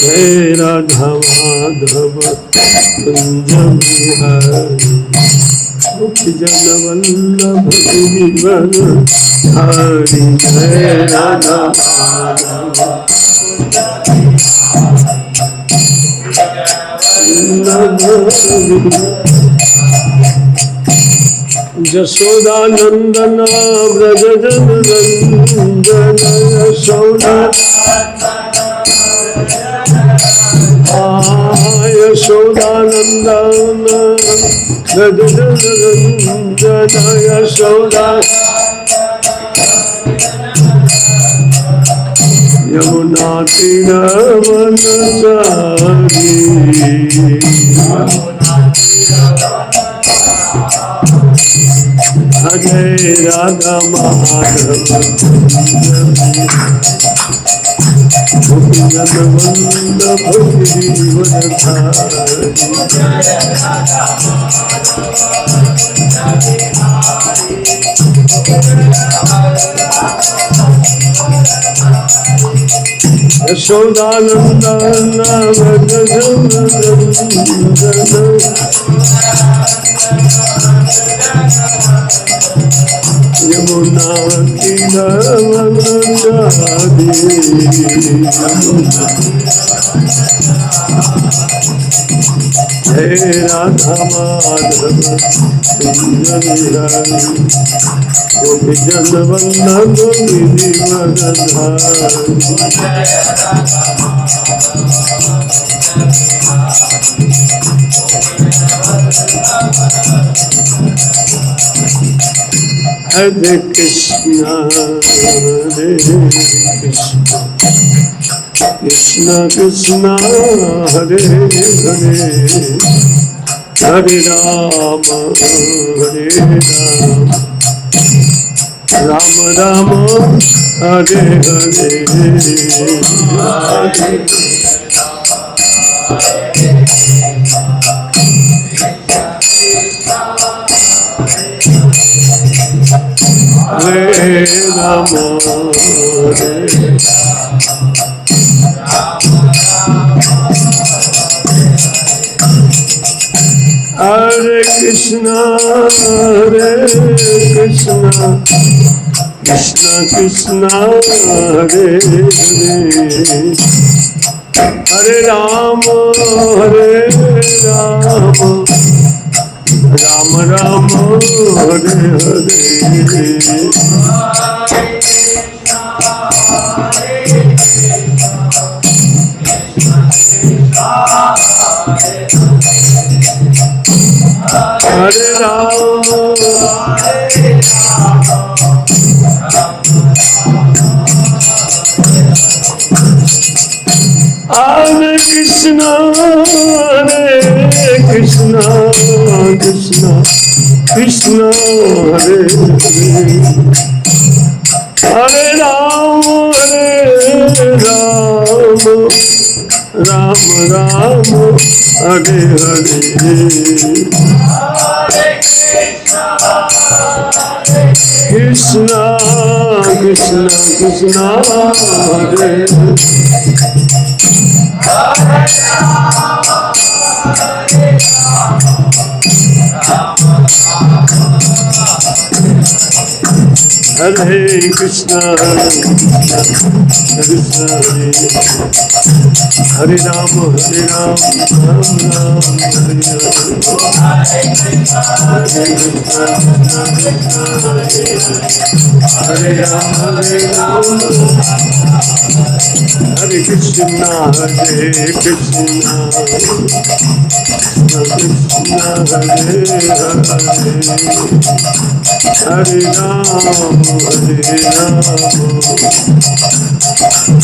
हे राधा माधव कुंज बिहारी गोपी जन वल्लभ गिरिवर धारी। हे राधा यशोदानंदन व्रज जन रंजन यशोदा यशोदानंदन व्रज जन रंजन यशोदा यमुना तीरवनचारी। हरे राधा माधव गोपी जन वल्लभ गिरिवर धारी। यशोदानंदन व्रज जन रंजन यमुना तीरवनचारी। हे राधा माधव कुंज बिहारी गोपी जन वल्लभ गिरिवर धारी। हरे कृष्ण हरे कृष्ण कृष्ण कृष्ण हरे हरे हरे राम राम राम हरे हरे। हरे राम हरे कृष्ण हरे कृष्ण कृष्ण कृष्ण हरे हरे हरे राम राम राम हरे हरे। हरे राम हरे कृष्ण कृष्ण कृष्ण कृष्ण हरे हरे हरे राम राम राम हरे हरे। कृष्ण कृष्ण कृष्ण हरे हरे कृष्ण कृष्ण हरे राम राम राम हरे हरे राम हरे कृष्ण हरे कृष्ण कृष्ण हरे हरे राम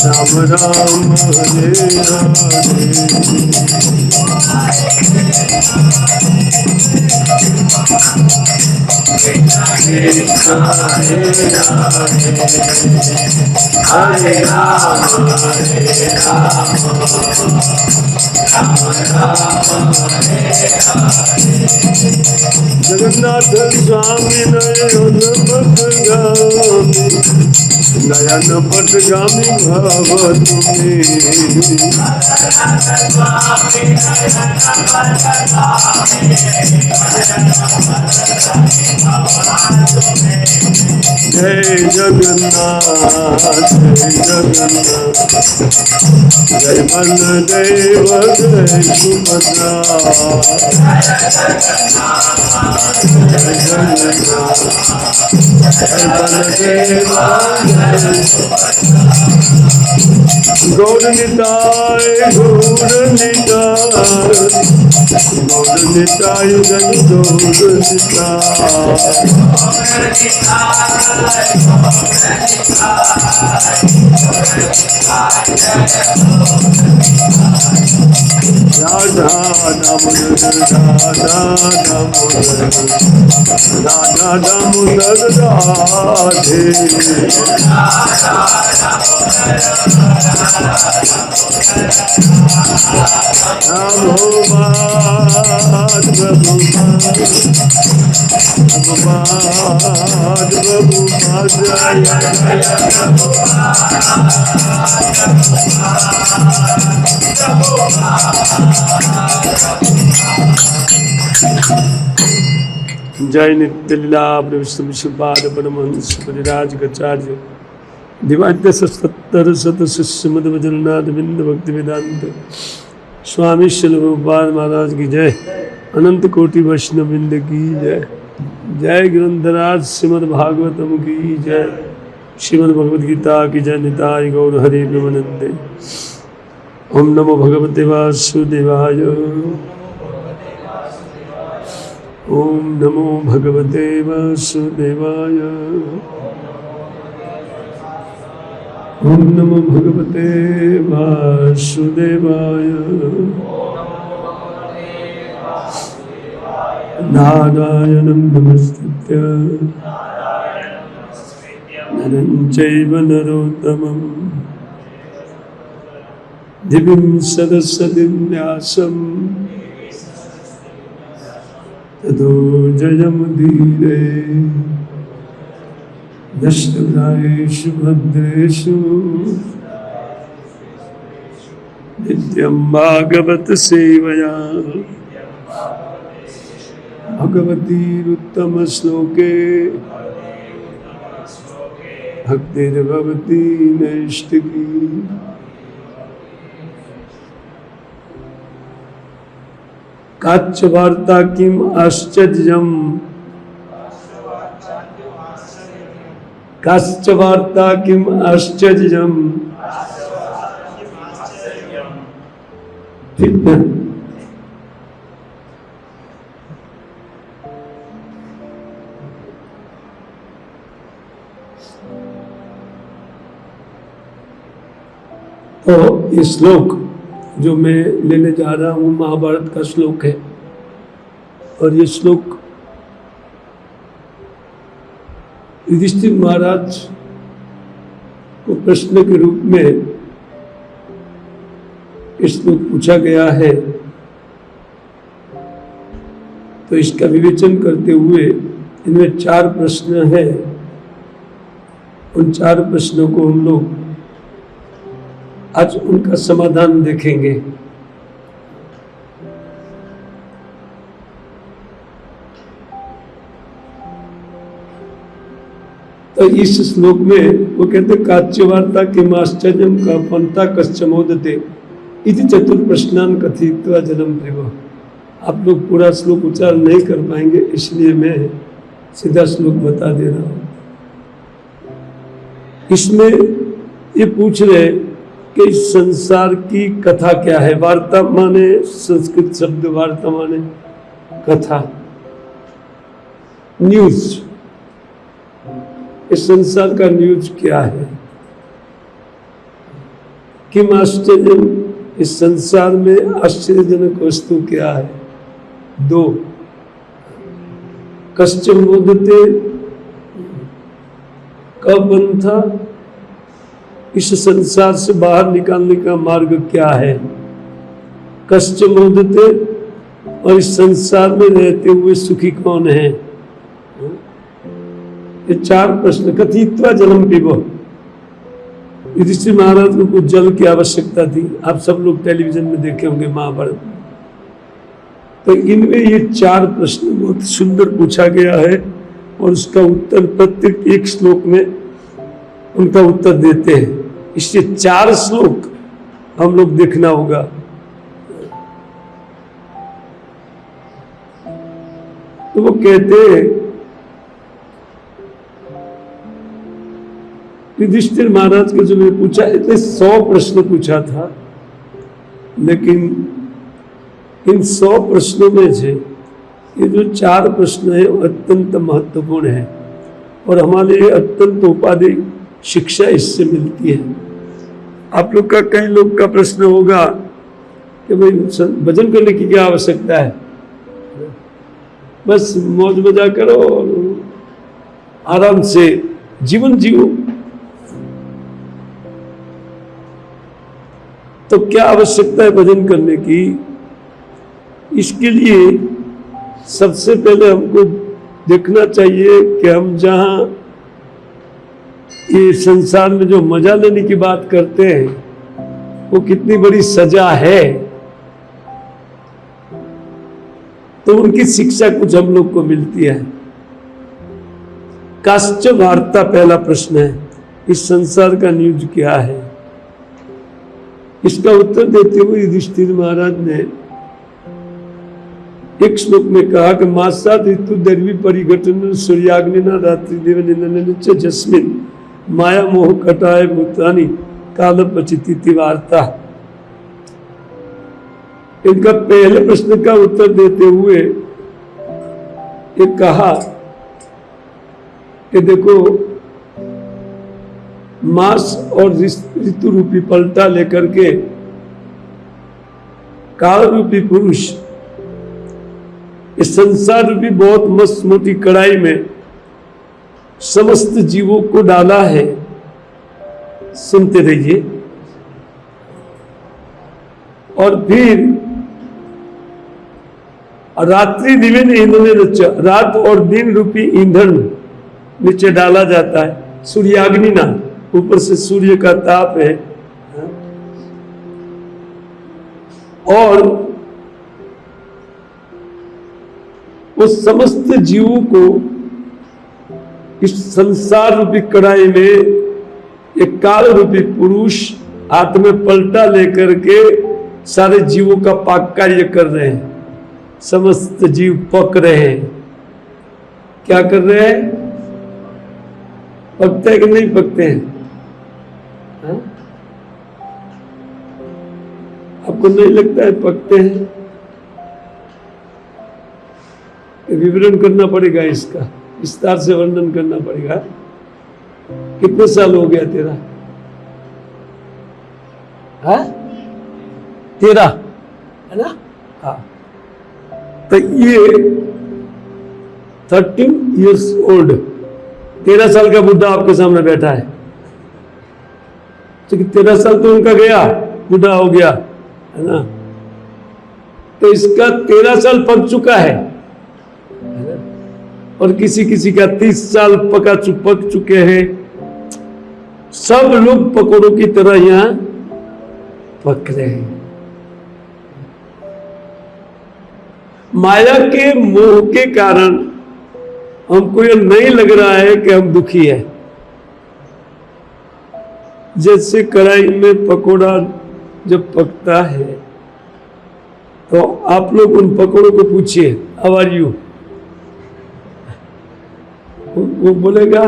राम राम हरे जगन्नाथ स्वामी नयन पथ गामी नयन पटगामी भव तुम्हें जय जगन्नाथ जय जगन्नाथ जय बलदेव जय सुभद्रा जय जगन्नाथ जय बलदेव गौर निताय गौर निताय गौर निताय जय गौर राधा दामोदर राधा दामोदर राधा दामोदर राधे प्रभुपाद प्रभुपाद प्रभुपाद जय नित्य लीला विष्णुपाद परमहंस परिराज गचार्य दिवाद्य सत्तर शत शिष्य मध्वजनाथ बिंद भक्ति वेदांत स्वामी श्री प्रभुपाद महाराज की जय। अनंत कोटि वैष्णव बिंद की जय। जय ग्रंथराज श्रीमद् भागवतम की जय। श्रीमद् भगवद गीता की जय। निताय गौर हरि प्रेमानंदे। ओम नमो भगवते वासुदेवाय। ओम नमो भगवते वासुदेवाय। ओम नमो भगवते वासुदेवाय। नारायणं नमस्कृत्य नरं चैव नरोत्तमं दिव्यं सरस्वतीं व्यासं ततो जयमुदीरये। दशरथेषु भद्रेषु नित्यं भागवत सेवया भगवतीरुत्तम श्लोके भक्तिर्भवती नैष्टिकी। काच्यवार्ता किम आश्चर्यम् काच्यवार्ता किम आश्चर्यम्। ठीक है। तो ये श्लोक जो मैं लेने जा रहा हूँ महाभारत का श्लोक है। और ये श्लोक युधिष्ठिर महाराज को प्रश्न के रूप में ये श्लोक पूछा गया है। तो इसका विवेचन करते हुए इनमें 4 प्रश्न हैं। उन 4 प्रश्नों को हम लोग आज उनका समाधान देखेंगे। तो इस श्लोक में वो कहते काच्यवार्ता किम आश्चर्यम का पंथा कश्चमोदते इति चतुर प्रश्नान कथित्वा जन्म देव। आप लोग पूरा श्लोक उच्चारण नहीं कर पाएंगे, इसलिए मैं सीधा श्लोक बता दे रहा हूं। इसमें ये पूछ रहे कि इस संसार की कथा क्या है। वार्ता माने संस्कृत शब्द वार्ता माने कथा, न्यूज। इस संसार का न्यूज क्या है। किम आश्चर्य, इस संसार में आश्चर्यजनक वस्तु क्या है। 2 कश्चन बोधते कपंथा, इस संसार से बाहर निकालने का मार्ग क्या है। कश्चन बोधते, और इस संसार में रहते हुए सुखी कौन है। ये 4 प्रश्न। कथित्वा जन्म पिबो, युधिष्ठिर महाराज को कुछ जल की आवश्यकता थी। आप सब लोग टेलीविजन में देखे होंगे महाभारत। तो इनमें ये 4 प्रश्न बहुत सुंदर पूछा गया है और उसका उत्तर प्रत्येक एक श्लोक में उनका उत्तर देते हैं। इसलिए 4 श्लोक हम लोग देखना होगा। तो वो कहते हैं युधिष्ठिर महाराज के जो मैंने पूछा, इतने 100 प्रश्न पूछा था, लेकिन इन 100 प्रश्नों में से ये जो 4 प्रश्न है वो अत्यंत महत्वपूर्ण है और हमारे लिए अत्यंत उपाधि शिक्षा इससे मिलती है। आप लोग का, कई लोग का प्रश्न होगा कि भाई भजन करने की क्या आवश्यकता है, बस मौज मजा करो और आराम से जीवन जियो। तो क्या आवश्यकता है भजन करने की? इसके लिए सबसे पहले हमको देखना चाहिए कि हम जहाँ ये संसार में जो मजा लेने की बात करते हैं वो कितनी बड़ी सजा है। तो उनकी शिक्षा कुछ हम लोग को मिलती है। काश्च वार्ता पहला प्रश्न है, इस संसार का न्यूज क्या है? इसका उत्तर देते हुए युधिष्ठिर महाराज ने एक श्लोक में कहा कि मासा ऋतु दर्वी परिघटन सूर्याग्निना रात्रि देव निंदन जस्मिन माया मोह कटाय भूतानी काल पचिति वार्ता। इनका पहले प्रश्न का उत्तर देते हुए एक कहा कि देखो, मास और ऋतु रूपी पलटा लेकर के काल रूपी पुरुष इस संसार रूपी बहुत मस्त मोटी कड़ाई में समस्त जीवों को डाला है। सुनते रहिए। और फिर रात्रि दिव्य ईंधन, रात और दिन रूपी ईंधन नीचे डाला जाता है। सूर्याग्नि ना, ऊपर से सूर्य का ताप है और उस समस्त जीवों को इस संसार रूपी कड़ाई में एक काल रूपी पुरुष हाथ में पलटा लेकर के सारे जीवों का पाक कार्य कर रहे हैं। समस्त जीव पक रहे हैं। क्या कर रहे हैं? पकते हैं कि नहीं पकते हैं? हा? आपको नहीं लगता है पकते हैं? विवरण करना पड़ेगा, इसका विस्तार से वर्णन करना पड़ेगा। कितने साल हो गया तेरा? 13 है ना? हाँ। तो ये 13 years old, 13 साल का बुढ़ा आपके सामने बैठा है। तो 13 साल तो उनका गया, बुढ़ा हो गया, है ना? तो इसका 13 साल पक चुका है और किसी किसी का 30 साल पक चुके हैं। सब लोग पकौड़ों की तरह यहां पक रहे हैं। माया के मोह के कारण हमको यह नहीं लग रहा है कि हम दुखी है। जैसे कढ़ाई में पकोड़ा जब पकता है तो आप लोग उन पकोड़ों को पूछिए, हाउ आर यू? वो बोलेगा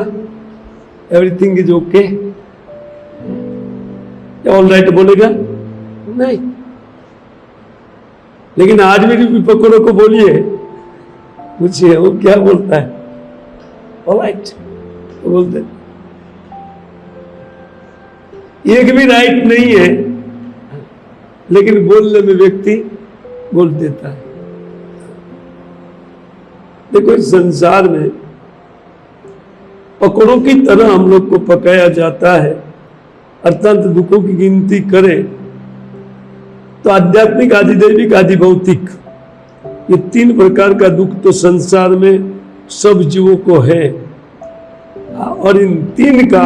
everything is okay, all right बोलेगा? नहीं। लेकिन आज भी पकड़ों को बोलिए, पूछिए वो क्या बोलता है? ऑल राइट बोलते। एक भी राइट नहीं है, लेकिन बोलने में व्यक्ति बोल देता है। देखो, इस संसार में पकड़ों की तरह हम लोग को पकाया जाता है। अर्थात दुखों की गिनती करें तो आध्यात्मिक, आधिदैविक, आधिभौतिक, ये 3 प्रकार का दुख तो संसार में सब जीवों को है। और इन 3 का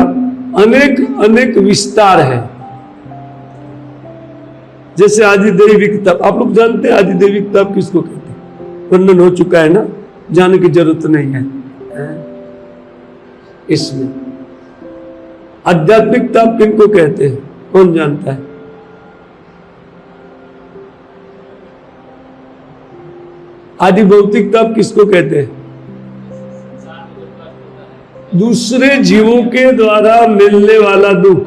अनेक अनेक विस्तार है। जैसे आदिदैविक ताप, आप लोग जानते हैं आदिदैविक ताप किसको कहते हैं? वर्णन हो चुका है ना, जानने की जरूरत नहीं है। इसमें आध्यात्मिक ताप किनको कहते हैं, कौन जानता है? आदि भौतिक ताप किसको कहते हैं? दूसरे जीवों के द्वारा मिलने वाला दुख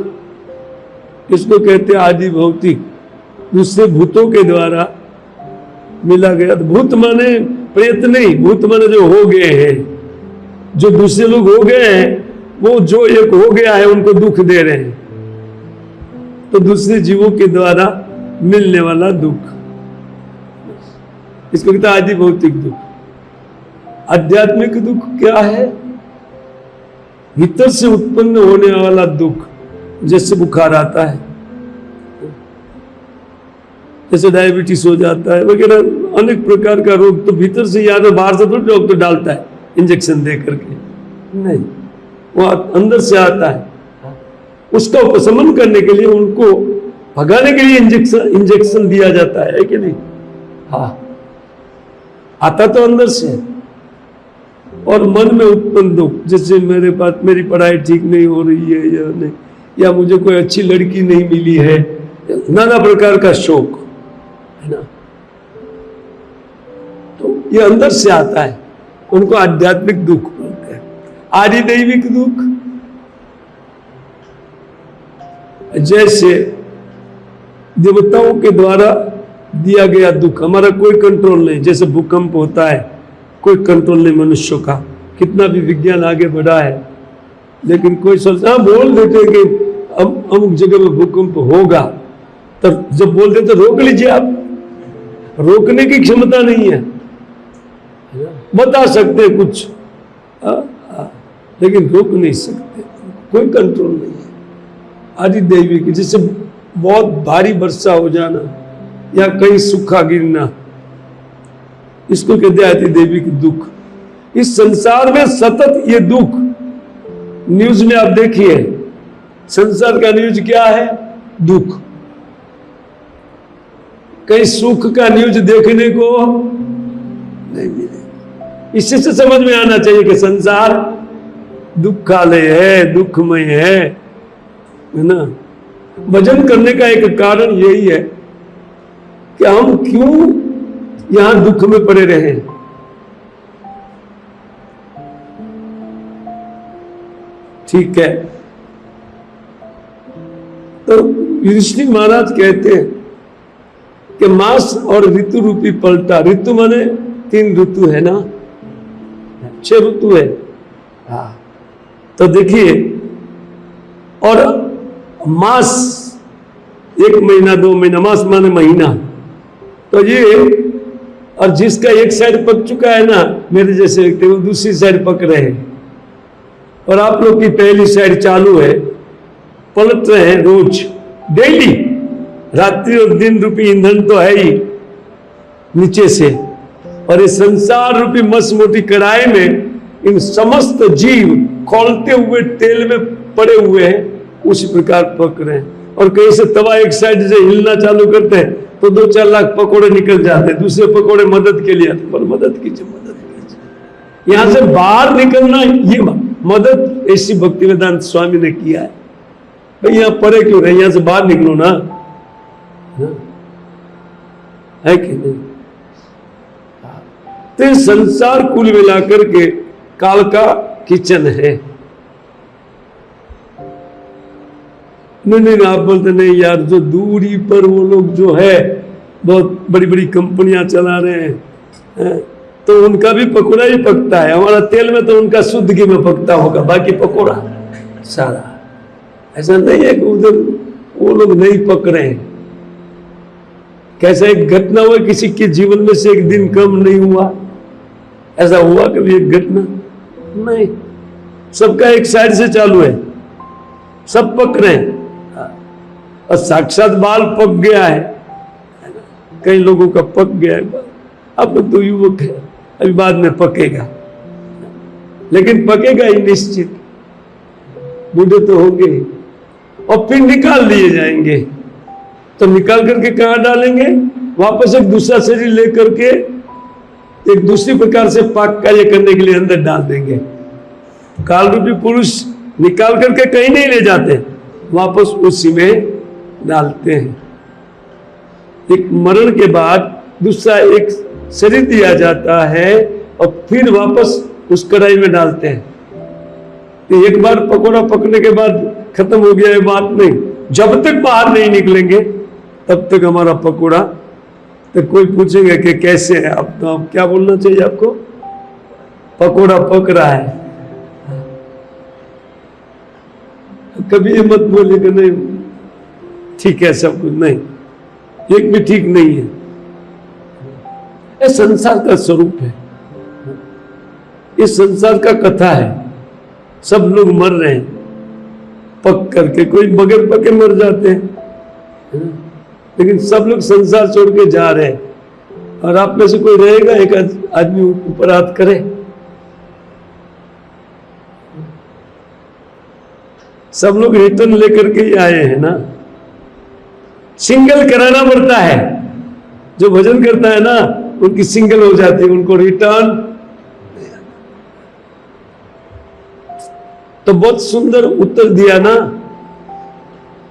किसको कहते हैं? आदि भौतिक। दूसरे भूतों के द्वारा मिला गया। भूत माने प्रेत नहीं, भूत माने जो हो गए हैं, जो दूसरे लोग हो गए हैं, वो जो एक हो गया है उनको दुख दे रहे हैं, तो दूसरे जीवों के द्वारा मिलने वाला दुख, इसको कहता है आदि भौतिक दुख। आध्यात्मिक दुख क्या है? भीतर से उत्पन्न होने वाला दुख, जैसे बुखार आता है, जैसे डायबिटीज हो जाता है वगैरह, अनेक प्रकार का रोग तो भीतर से या तो बाहर से थोड़ी डॉक्टर डालता है इंजेक्शन दे करके, नहीं, वो अंदर से आता है। उसका उपशमन करने के लिए, उनको भगाने के लिए इंजेक्शन दिया जाता है कि नहीं? हाँ, आता तो अंदर से है। और मन में उत्पन्न दुख, जैसे मेरी पढ़ाई ठीक नहीं हो रही है या नहीं, या मुझे कोई अच्छी लड़की नहीं मिली है, नाना प्रकार का शोक है ना, तो ये अंदर से आता है, उनको आध्यात्मिक दुख बोलते हैं। आदिदैविक दुख, जैसे देवताओं के द्वारा दिया गया दुख, हमारा कोई कंट्रोल नहीं। जैसे भूकंप होता है, कोई कंट्रोल नहीं मनुष्यों का, कितना भी विज्ञान आगे बढ़ा है, लेकिन कोई सोचता, बोल देते कि अमुक जगह में भूकंप होगा, तब जब बोल देते रोक लीजिए आप, रोकने की क्षमता नहीं है। बता सकते हैं कुछ, लेकिन रोक नहीं सकते, कोई कंट्रोल नहीं है। आदिदैविक, जैसे बहुत भारी वर्षा हो जाना या कहीं सूखा गिरना, इसको कहते हैं आदिदैविक दुख। इस संसार में सतत ये दुख, न्यूज में आप देखिए, संसार का न्यूज क्या है? दुख। कहीं सुख का न्यूज देखने को नहीं मिलेगा। इसी से समझ में आना चाहिए कि संसार दुखालय है, दुखमय है ना। भजन करने का एक कारण यही है कि हम क्यों यहां दुख में पड़े रहे। ठीक है, तो युधिष्ठिर महाराज कहते हैं कि मास और ऋतु रूपी पलटा, ऋतु माने 3 ऋतु है ना, 6 ऋतु है। हाँ, तो देखिए, और मास 1 महीना 2 महीना, मास माने महीना, तो ये, और जिसका एक साइड पक चुका है ना, मेरे जैसे व्यक्ति, वो दूसरी साइड पक रहे हैं, और आप लोग की पहली साइड चालू है, पलट रहे हैं रोज, डेली। रात्रि और दिन रूपी ईंधन तो है ही नीचे से, और इस संसार रूपी मस मोटी कढ़ाई में इन समस्त जीव खोलते हुए तेल में पड़े हुए हैं, उसी प्रकार पक रहे हैं। और कहीं से तवा एक साइड से हिलना चालू करते हैं तो 2-4 लाख पकोड़े निकल जाते हैं। दूसरे पकोड़े मदद के लिए आते, पर मदद कीजिए, मदद कीजिए। यहां से बाहर निकलना, ये मदद ऐसी भक्तिवेदांत स्वामी ने किया है। भाई यहां परे क्यों रहे, यहां से बाहर निकलो ना, है कि नहीं? तो संसार कुल मिलाकर के काल का किचन है। नहीं, आप बोलते नहीं यार, जो दूरी पर वो लोग जो है बहुत बड़ी बड़ी कंपनियां चला रहे हैं, तो उनका भी पकोड़ा ही पकता है। हमारा तेल में तो उनका शुद्ध घी में पकता होगा, बाकी पकोड़ा सारा। ऐसा नहीं है कि उधर वो लोग नहीं पक रहे हैं। कैसा एक घटना हुआ किसी के जीवन में से एक दिन कम नहीं हुआ? ऐसा हुआ कभी एक घटना? नहीं, सबका एक साइड से चालू है, सब पक रहे हैं। और साक्षात बाल पक गया है, कई लोगों का पक गया है। अब तो युवक है, अभी बाद में पकेगा, लेकिन पकेगा ही निश्चित। बूढ़े तो होंगे और फिर निकाल लिए जाएंगे। तो निकाल करके कहाँ डालेंगे? वापस एक दूसरा शरीर लेकर के एक दूसरी प्रकार से पाक कार्य करने के लिए अंदर डाल देंगे। काल रूपी पुरुष निकाल करके कहीं नहीं ले जाते, वापस उसी में डालते हैं। एक मरण के बाद दूसरा एक शरीर दिया जाता है और फिर वापस उस कढ़ाई में डालते हैं। तो एक बार पकौड़ा पकने के बाद खत्म हो गया, ये बात नहीं। जब तक बाहर नहीं निकलेंगे तब तक हमारा पकौड़ा, तो कोई पूछेगा कि कैसे है आप, तो आप क्या बोलना चाहिए आपको? पकौड़ा पक रहा है। कभी ये मत बोले कि नहीं ठीक है सब कुछ, नहीं, एक भी ठीक नहीं है। ये संसार का स्वरूप है, इस संसार का कथा है। सब लोग मर रहे हैं पक करके, कोई बगैर पके मर जाते हैं, लेकिन सब लोग संसार छोड़ के जा रहे हैं। और आप में से कोई रहेगा एक आदमी ऊपर हाथ करे? सब लोग रिटर्न लेकर के ही आए हैं ना। सिंगल कराना पड़ता है, जो भजन करता है ना उनकी सिंगल हो जाती है, उनको रिटर्न। तो बहुत सुंदर उत्तर दिया ना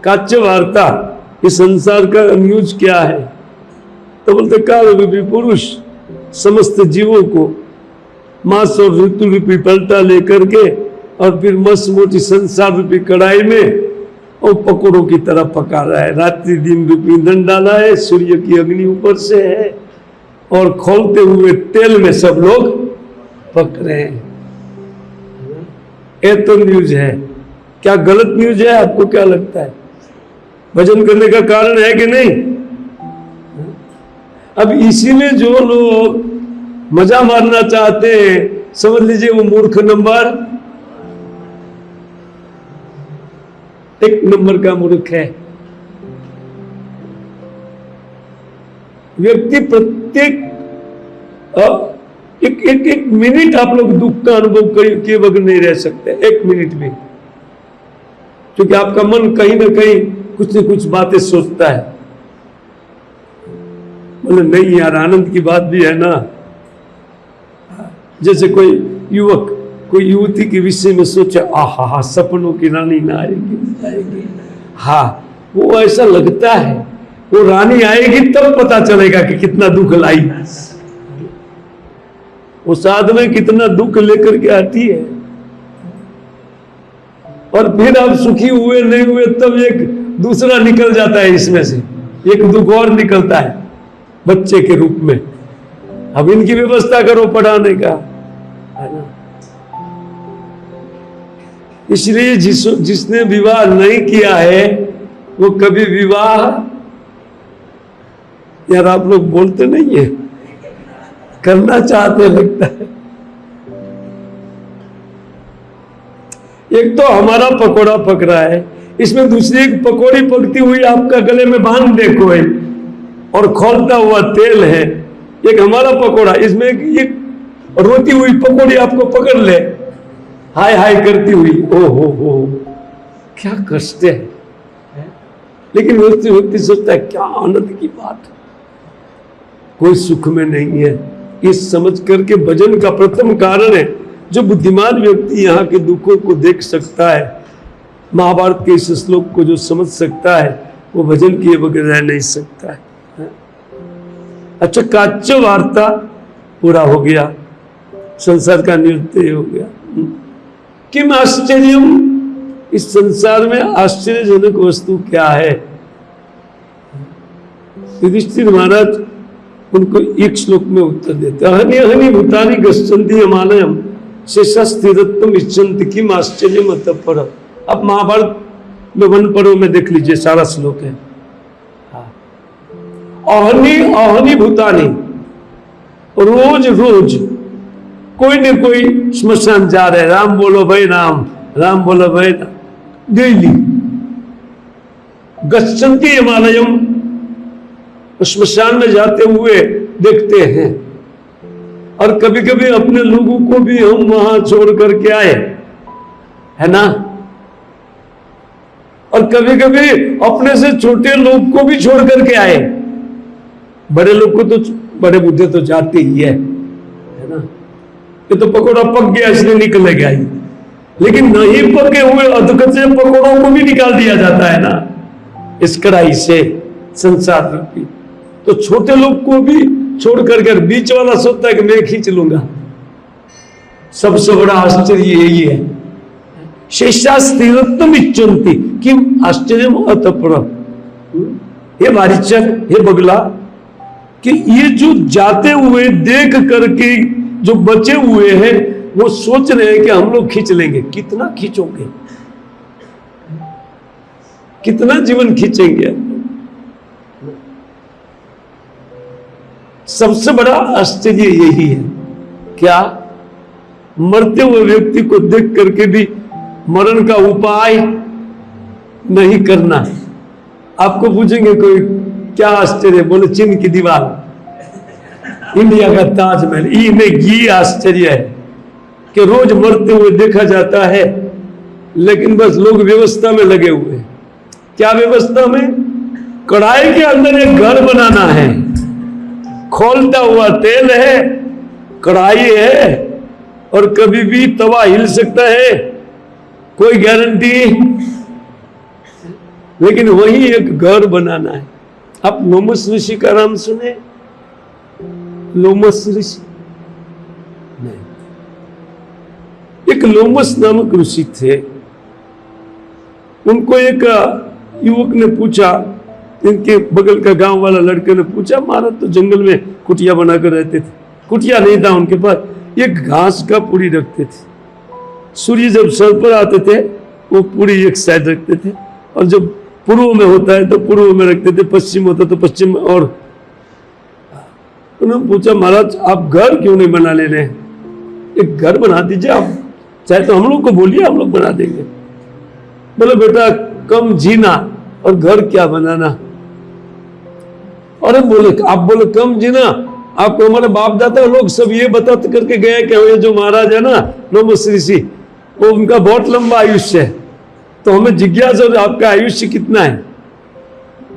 काच्य वार्ता, इस संसार का न्यूज क्या है? तो बोलते काल रूपी पुरुष समस्त जीवों को मांस और ऋतु रूपी पलटा लेकर के और फिर मस्त मोटी संसार रूपी कढ़ाई में और पकौड़ों की तरह पका रहा है। रात्रि दिन रूपी ईंधन डाला है, सूर्य की अग्नि ऊपर से है और खोलते हुए तेल में सब लोग पक रहे हैं। ये तो न्यूज है। क्या गलत न्यूज है? आपको क्या लगता है? भजन करने का कारण है कि नहीं? अब इसी में जो लोग मजा मारना चाहते हैं, समझ लीजिए वो मूर्ख नंबर एक नंबर का मूर्ख है। व्यक्ति प्रत्येक एक मिनट आप लोग दुख का अनुभव किए बगैर नहीं रह सकते, एक मिनट भी, क्योंकि आपका मन कहीं ना कहीं कुछ न कुछ बातें सोचता है। बोले नहीं यार, आनंद की बात भी है ना। जैसे कोई युवक कोई युवती के विषय में सोचे, आहा सपनों की रानी ना आएगी, हाँ वो ऐसा लगता है, वो रानी आएगी तब पता चलेगा कि कितना दुख लाई, वो साथ में कितना दुख लेकर के आती है। और फिर आप सुखी हुए नहीं हुए तब एक दूसरा निकल जाता है, इसमें से एक दुख और निकलता है बच्चे के रूप में। अब इनकी व्यवस्था करो पढ़ाने का, है ना। इसलिए जिसने विवाह नहीं किया है वो कभी विवाह, यार आप लोग बोलते नहीं है, करना चाहते लगता है। एक तो हमारा पकोड़ा पक रहा है, इसमें दूसरी एक पकौड़ी पकती हुई आपका गले में बांध दे कोई और खोलता हुआ तेल है। एक हमारा पकोड़ा, इसमें एक रोती हुई पकौड़ी आपको पकड़ ले, हाय हाय करती हुई, ओ हो क्या कष्ट है। लेकिन व्यक्ति सोचता है क्या आनंद की बात, कोई सुख में नहीं है। ये समझ करके भजन का प्रथम कारण है, जो बुद्धिमान व्यक्ति यहाँ के दुखों को देख सकता है, महाभारत के इस श्लोक को जो समझ सकता है, वो भजन किए बगैर रह नहीं सकता है। अच्छा, काच्य वार्ता पूरा हो गया, संसार का निवृत्ति हो गया। किम आश्चर्यम, इस संसार में आश्चर्यजनक वस्तु क्या है? युधिष्ठिर महाराज उनको एक श्लोक में उत्तर देते, हनि हनि भूतानि गच्छन्ति हिमालयम शेषस्थिरत्वम इच्छन्ति किम आश्चर्यम अतः पर। अब महाभारत में वन पर्व में देख लीजिए, सारा श्लोक है। अहनि अहनि भूतानि, रोज रोज कोई न कोई श्मशान जा रहे, राम बोलो भाई राम, राम बोलो भाई राम, डेली गच्छन्ति हिमालयम, श्मशान में जाते हुए देखते हैं। और कभी कभी अपने लोगों को भी हम वहां छोड़ करके आए, है ना। और कभी कभी अपने से छोटे लोग को भी छोड़ करके आए। बड़े लोग को तो बड़े बुद्धे तो जाते ही है ना, ये तो पकौड़ा पक गया इसलिए निकलेगा ही, लेकिन नहीं पके हुए अधकच्चे पकौड़ों को भी निकाल दिया जाता है ना इस कढ़ाई से, संसार रूपी। तो छोटे लोग को भी छोड़ करके बीच वाला सोचता है कि मैं खींच लूंगा। सबसे बड़ा आश्चर्य यही है, शेषास्तिरत्वम इच्छन्ति किम आश्चर्यम अतःपरम। हे मारीचर, हे बगला, कि ये जो जाते हुए देख करके जो बचे हुए हैं वो सोच रहे हैं कि हम लोग खींच लेंगे। कितना खींचोगे, कितना जीवन खींचेंगे। सबसे बड़ा आश्चर्य यही है, क्या मरते हुए व्यक्ति को देख करके भी मरण का उपाय नहीं करना। आपको पूछेंगे कोई क्या आश्चर्य, बोले चीन की दीवार, इंडिया का ताजमहल। ये आश्चर्य है कि रोज मरते हुए देखा जाता है, लेकिन बस लोग व्यवस्था में लगे हुए। क्या व्यवस्था में? कढ़ाई के अंदर एक घर बनाना है, खोलता हुआ तेल है, कढ़ाई है, और कभी भी तवा हिल सकता है, कोई गारंटी। लेकिन वही एक घर बनाना है। आप लोमस ऋषि का नाम सुने? लोमस ऋषि नहीं, एक लोमस नामक ऋषि थे। उनको एक युवक ने पूछा, इनके बगल का गांव वाला लड़के ने पूछा, महाराज तो जंगल में कुटिया बनाकर रहते थे। कुटिया नहीं था उनके पास, एक घास का पूरी रखते थे। सूर्य जब सर पर आते थे वो पूरी एक साइड रखते थे, और जब पूर्व में होता है तो पूर्व में रखते थे, पश्चिम होता तो पश्चिम में। और उन्होंने पूछा, महाराज आप घर क्यों नहीं बना ले रहे? एक घर बना दीजिए आप, चाहे तो हम लोग को बोलिए, हम लोग बना देंगे। बोले बेटा कम जीना और घर क्या बनाना। अरे बोले, आप बोले कम जीना, आपको हमारे बाप दादा लोग सब ये बता करके गए कि ये जो महाराज है ना लोमस ऋषि, वो उनका बहुत लंबा आयुष्य है, तो हमें जिज्ञासा आपका आयुष्य कितना है।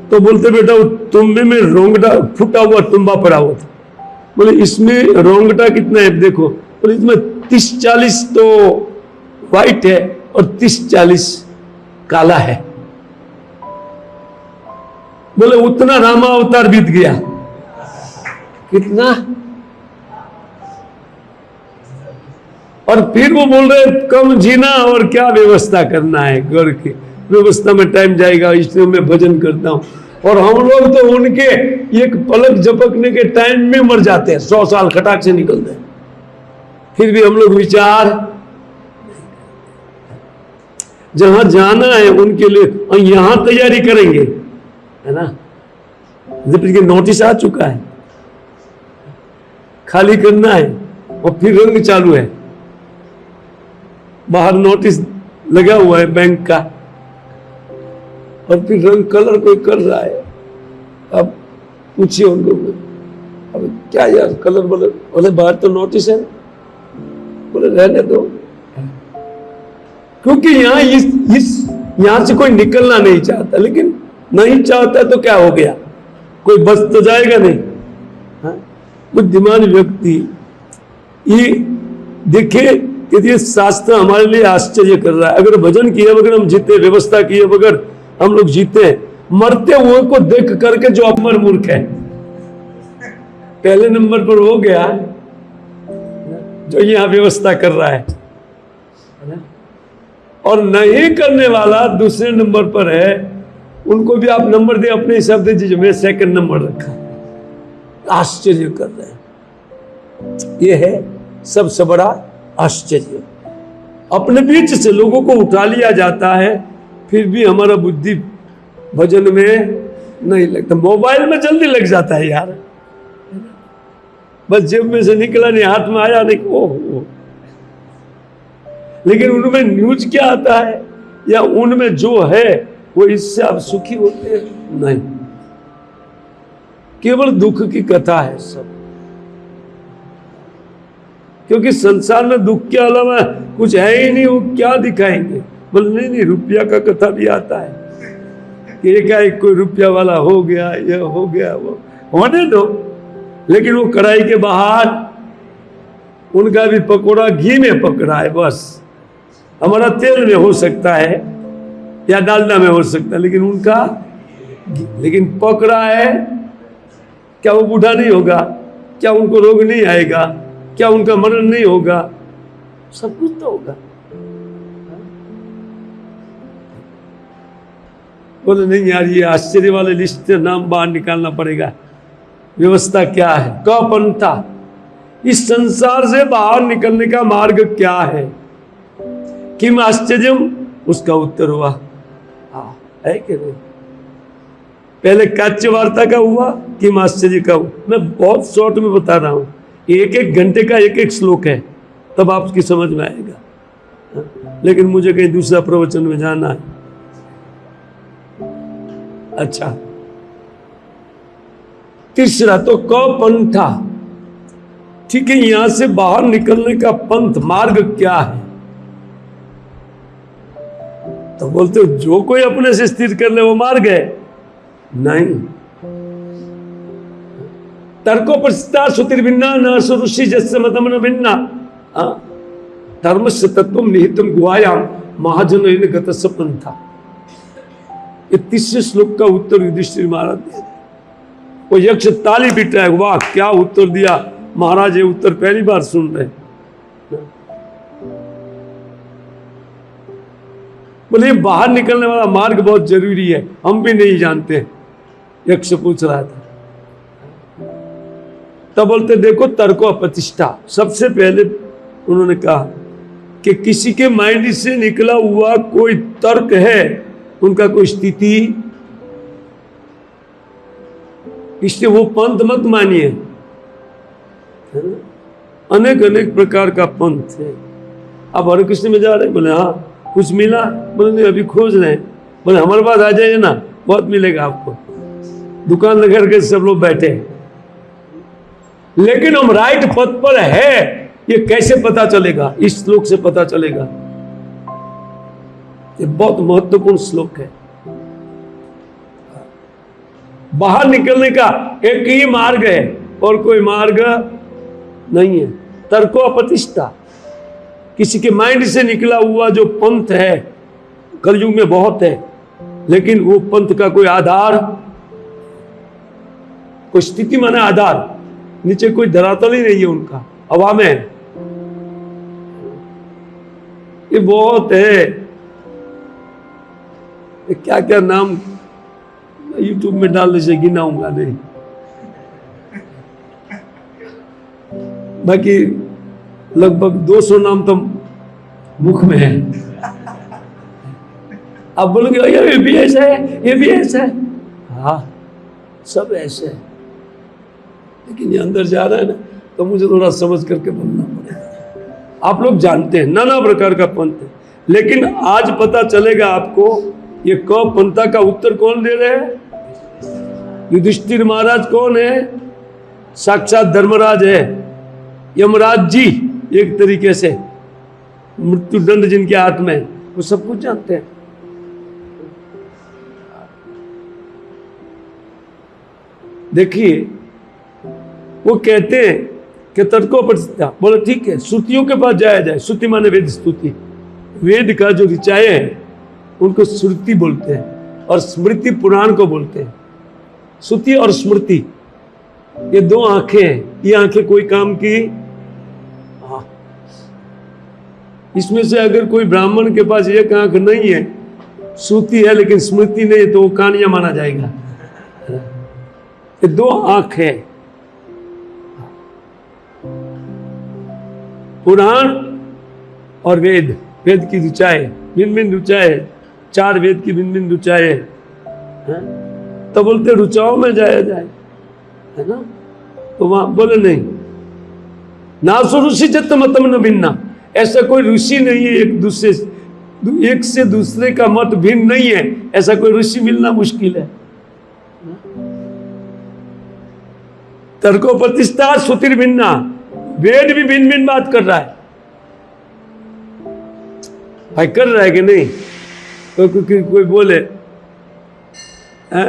तो बोलते बेटा वो तुम्बे में रोंगटा फूटा हुआ तुम्बा पड़ा हुआ था। बोले इसमें रोंगटा कितना है देखो। बोले इसमें 30-40 तो व्हाइट है और 30-40 काला है। बोले उतना रामा अवतार बीत गया। कितना? और फिर वो बोल रहे कम जीना और क्या व्यवस्था करना है, घर की व्यवस्था में टाइम जाएगा, इसलिए मैं भजन करता हूं। और हम लोग तो उनके एक पलक झपकने के टाइम में मर जाते हैं, 100 साल खटाक से निकलते हैं, फिर भी हम लोग विचार जहां जाना है उनके लिए यहां तैयारी करेंगे, है ना। जबकि नोटिस आ चुका है, खाली करना है और फिर रंग चालू है। बाहर नोटिस लगा हुआ है बैंक का, और फिर रंग कलर कोई कर रहा है। अब पूछिए उनको, अब क्या यार कलर बोले बाहर तो नोटिस है। बोले रहने दो, क्योंकि यहाँ यहां से कोई निकलना नहीं चाहता। लेकिन नहीं चाहता तो क्या हो गया, कोई बस तो जाएगा नहीं। हाँ? बुद्धिमान व्यक्ति ये देखे कि ये शास्त्र हमारे लिए आश्चर्य कर रहा है। अगर भजन किए बगैर हम जीते, व्यवस्था किए बगैर हम लोग जीते, मरते हुए को देख करके जो अमर मूर्ख है, पहले नंबर पर हो गया जो यहाँ व्यवस्था कर रहा है, और नहीं करने वाला दूसरे नंबर पर है। उनको भी आप नंबर दे, अपने हिसाब दे दीजिए, मैं सेकंड नंबर रखा। आश्चर्य कर रहे हैं। यह है सबसे बड़ा आश्चर्य। अपने बीच से लोगों को उठा लिया जाता है, फिर भी हमारा बुद्धि भजन में नहीं लगता। मोबाइल में जल्दी लग जाता है यार, बस जेब में से निकला नहीं, हाथ में आया नहीं, ओह। लेकिन उनमें न्यूज क्या आता है या उनमें जो है वो इससे आप सुखी होते हैं? नहीं, केवल दुख की कथा है सब। क्योंकि संसार में दुख के अलावा कुछ है ही नहीं, वो क्या दिखाएंगे। बोले नहीं, रुपया का कथा भी आता है, कि एकाएक कोई रुपया वाला हो गया, ये हो गया, वो होने दो। लेकिन वो कढ़ाई के बाहर उनका भी पकौड़ा घी में पकड़ा है बस। हमारा तेल में हो सकता है या डालडा में हो सकता है, लेकिन उनका लेकिन पकड़ा है। क्या वो बूढ़ा नहीं होगा? क्या उनको रोग नहीं आएगा? क्या उनका मरण नहीं होगा? सब कुछ तो होगा। बोले नहीं यार, ये आश्चर्य वाले लिस्ट से नाम बाहर निकालना पड़ेगा। व्यवस्था क्या है? कपंथा, इस संसार से बाहर निकलने का मार्ग क्या है? किम आश्चर्यम, उसका उत्तर हुआ है कि नहीं? पहले काच्य वार्ता का हुआ, किम आश्चर्य का हुआ। मैं बहुत शॉर्ट में बता रहा हूं, एक एक घंटे का एक एक श्लोक है, तब आपकी समझ में आएगा। लेकिन मुझे कहीं दूसरा प्रवचन में जाना है। अच्छा, तीसरा तो कपंथा, ठीक है, यहां से बाहर निकलने का पंथ मार्ग क्या है? तो बोलते हो जो कोई अपने से स्थिर कर ले वो मार्ग है। नहीं, तर्को प्रसिद्धा श्रुतिर्भिन्ना न ऋषि जस्य मतम न भिन्ना धर्मस्य तत्वम निहितम गुहायाम महाजन गतस्य पंथा। ये तीसरे श्लोक का उत्तर युधिष्ठिर महाराज दे। वो यक्ष ताली पीट रहा है, वाह क्या उत्तर दिया महाराज, ये उत्तर पहली बार सुन रहे। बोले बाहर निकलने वाला मार्ग बहुत जरूरी है, हम भी नहीं जानते। यक्ष पूछ रहा था, तब बोलते देखो तर्को प्रतिष्ठा। सबसे पहले उन्होंने कहा कि किसी के माइंड से निकला हुआ कोई तर्क है, उनका कोई स्थिति, इसलिए वो पंथ मत मानिए। अनेक अनेक प्रकार का पंथ है। आप हरे कृष्ण में जा रहे हैं? बोले हाँ। कुछ मिला? बोले नहीं अभी खोज रहे हैं। बोले हमारे पास आ जाइए ना, बहुत मिलेगा आपको। दुकान लगा के सब लोग बैठे, लेकिन हम राइट पथ पर है ये कैसे पता चलेगा? इस श्लोक से पता चलेगा। ये बहुत महत्वपूर्ण श्लोक है। बाहर निकलने का एक ही मार्ग है और कोई मार्ग नहीं है। तर्को प्रतिष्ठा, किसी के माइंड से निकला हुआ जो पंथ है कलयुग में बहुत है, लेकिन वो पंथ का कोई आधार, कोई स्थिति माने आधार, नीचे कोई धरातल ही नहीं है उनका, हवा में है। ये बहुत है। क्या क्या नाम यूट्यूब में डालने से गिनाऊंगा नहीं, बाकी लगभग 200 नाम तो मुख में है। आप बोलोगे ये भी ऐसा है, ये भी ऐसा है। हाँ सब ऐसे है, लेकिन ये अंदर जा रहा है ना, तो मुझे थोड़ा समझ करके बोलना पड़ेगा। आप लोग जानते हैं नाना प्रकार का पंथ है, लेकिन आज पता चलेगा आपको ये कब पंथा का उत्तर कौन दे रहे हैं। युधिष्ठिर महाराज कौन है? साक्षात धर्मराज है, यमराज जी एक तरीके से, मृत्यु दंड जिनके हाथ में, वो सब कुछ जानते हैं। देखिए वो कहते हैं कि तर्को प्रतिष्ठा। बोले ठीक है, श्रुतियों के पास जाया जाए। श्रुति माने वेद स्तुति, वेद का जो ऋचाएं है उनको श्रुति बोलते हैं, और स्मृति पुराण को बोलते हैं। श्रुति और स्मृति ये दो आंखें हैं। ये आंखें कोई काम की, इसमें से अगर कोई ब्राह्मण के पास एक आंख नहीं है, श्रुति है लेकिन स्मृति नहीं है, तो वो कानिया माना जाएगा। ये दो आंख है, पुराण और वेद। वेद की ऋचाएं भिन्न भिन्न ऋचाएं, 4 वेद की भिन्न भिन्न ऋचाएं, तो बोलते ऋचाओं में जाया जाए, है ना। तो वहां बोले नहीं, ना सो ऋषि जत मतम न भिन्ना। ऐसा कोई ऋषि नहीं है, एक से दूसरे का मत भिन्न नहीं है, ऐसा कोई ऋषि मिलना मुश्किल है। तर्को प्रतिष्ठा श्रुतिर भिन्ना, वेद भी भिन्न भिन्न बात कर रहा है। भाई कर रहा है कि नहीं? तो कोई बोले है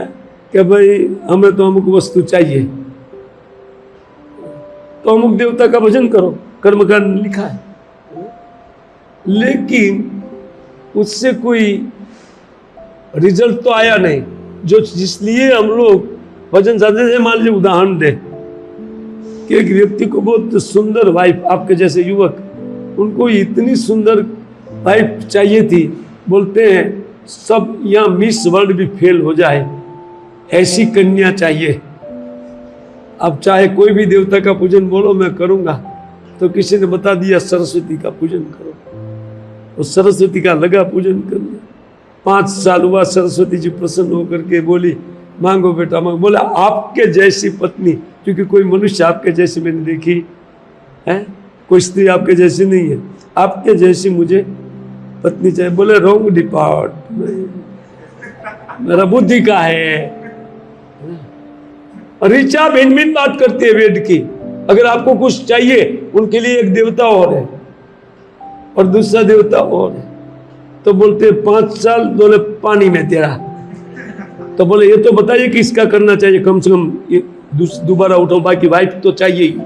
कि भाई हमें तो अमुक वस्तु चाहिए, तो अमुक देवता का भजन करो, कर्मकांड लिखा है। लेकिन उससे कोई रिजल्ट तो आया नहीं। जो जिसलिए हम लोग भजन साधे थे, मान लीजिए उदाहरण दे कि एक व्यक्ति को बहुत सुंदर वाइफ, आपके जैसे युवक, उनको इतनी सुंदर वाइफ चाहिए थी, बोलते हैं सब यहाँ मिस वर्ल्ड भी फेल हो जाए ऐसी कन्या चाहिए। अब चाहे कोई भी देवता का पूजन बोलो मैं करूंगा, तो किसी ने बता दिया सरस्वती का पूजन करो, तो सरस्वती का लगा पूजन करने। 5 साल हुआ, सरस्वती जी प्रसन्न होकर के बोली मांगो बेटा मांगो। बोला आपके जैसी पत्नी, क्योंकि कोई मनुष्य आपके जैसी मैंने देखी है, कोई स्त्री आपके जैसी नहीं है, आपके जैसी मुझे पत्नी चाहिए। बोले रॉन्ग डिपार्टमेंट, मेरा बुद्धि का है। ऋचा भिन्न भिन्न बात करती है वेद की। अगर आपको कुछ चाहिए, उनके लिए एक देवता और है और दूसरा देवता और है। तो बोलते 5 साल, बोले पानी में तेरा। तो बोले ये तो बताइए कि इसका करना चाहिए, कम से कम ये दोबारा उठाओ, बाकी वाइफ तो चाहिए ही,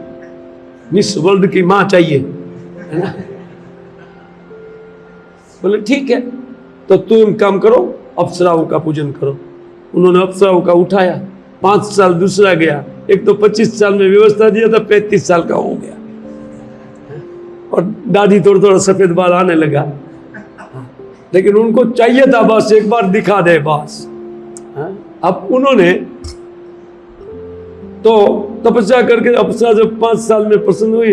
मिस वर्ल्ड की माँ चाहिए, है ना। बोले ठीक है, तो तुम काम करो, अप्सराओं का पूजन करो। उन्होंने अप्सराओं का उठाया। 5 साल दूसरा गया, एक तो 25 साल में व्यवस्था दिया था, 35 साल का हो गया और दाढ़ी थोड़ा सफेद बाल आने लगा। लेकिन उनको चाहिए था बस एक बार दिखा दे बस। अब उन्होंने तो तपस्या करके अप्सरा जब 5 साल में प्रसन्न हुई,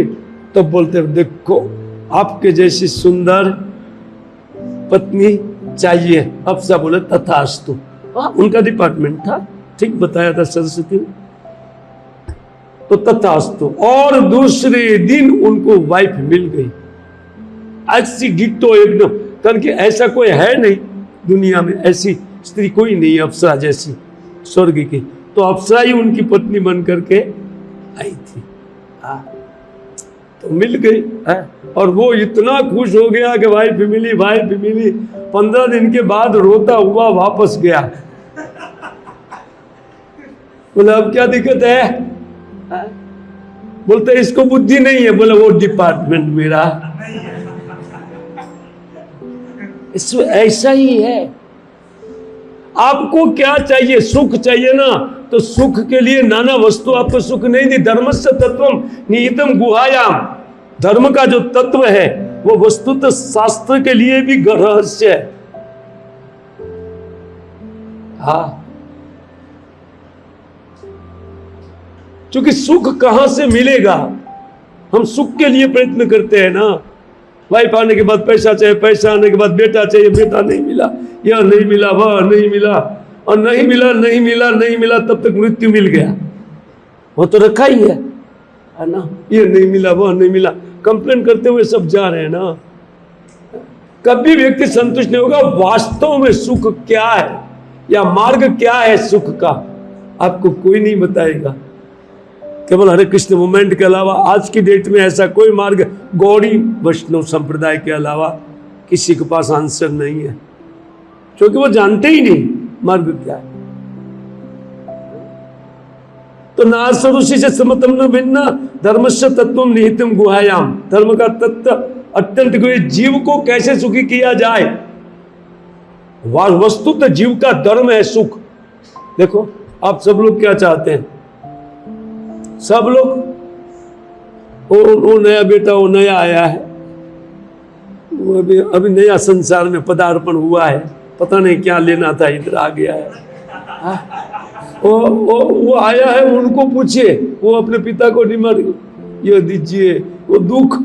तब बोलते देखो आपके जैसी सुंदर पत्नी चाहिए। अप्सरा बोले तथास्तु। उनका डिपार्टमेंट था, ठीक बताया था सरस्वती ने, तो तथास्तु। और दूसरे दिन उनको वाइफ मिल गई, ऐसी डिट्टो एकदम, करके ऐसा कोई है नहीं दुनिया में, ऐसी स्त्री कोई नहीं अप्सरा जैसी स्वर्ग की। तो अप्सरा ही उनकी पत्नी बन करके आई थी। तो मिल गई और वो इतना खुश हो गया कि वाइफ मिली, वाइफ मिली। 15 दिन के बाद रोता हुआ वापस गया। बोला अब क्या दिक्कत है? बोलते इसको बुद्धि नहीं है। बोला वो डिपार्टमेंट मेरा। इसमें ऐसा ही है। आपको क्या चाहिए? सुख चाहिए ना, तो सुख के लिए नाना वस्तु आपको सुख नहीं दी। धर्मस्य तत्वम निहितम गुहायाम। धर्म का जो तत्व है वो वस्तु तो शास्त्र के लिए भी रहस्य है। हाँ, क्योंकि सुख कहां से मिलेगा? हम सुख के लिए प्रयत्न करते हैं ना। वाइफ आने के बाद पैसा चाहिए, पैसा आने के बाद बेटा चाहिए, बेटा नहीं मिला, यह नहीं मिला, वह नहीं मिला, और नहीं मिला नहीं मिला नहीं मिला, तब तक मृत्यु मिल गया। वो तो रखा ही है ना, ये नहीं मिला, वह नहीं मिला, कंप्लेन करते हुए सब जा रहे हैं ना। कभी व्यक्ति संतुष्ट नहीं होगा। वास्तव में सुख क्या है या मार्ग क्या है सुख का, आपको कोई नहीं बताएगा। केवल हरे कृष्ण मूवमेंट के अलावा आज की डेट में ऐसा कोई मार्ग गौड़ी वैष्णव संप्रदाय के अलावा किसी के पास आंसर नहीं है, क्योंकि वो जानते ही नहीं मार्ग क्या है। तो नासरुषि से समतम न भिन्ना धर्मस्य तत्वम निहितम गुहायाम। धर्म का तत्व अत्यंत गहरे। जीव को कैसे सुखी किया जाए? वस्तु तो जीव का धर्म है सुख। देखो आप सब लोग क्या चाहते हैं? सब लोग वो नया बेटा, वो नया आया है, वो अभी नया संसार में पदार्पण हुआ है, पता नहीं क्या लेना था, इधर आ गया है। वो आया है, उनको पूछिए, वो अपने पिता को डिमांड ये दीजिए। वो दुख,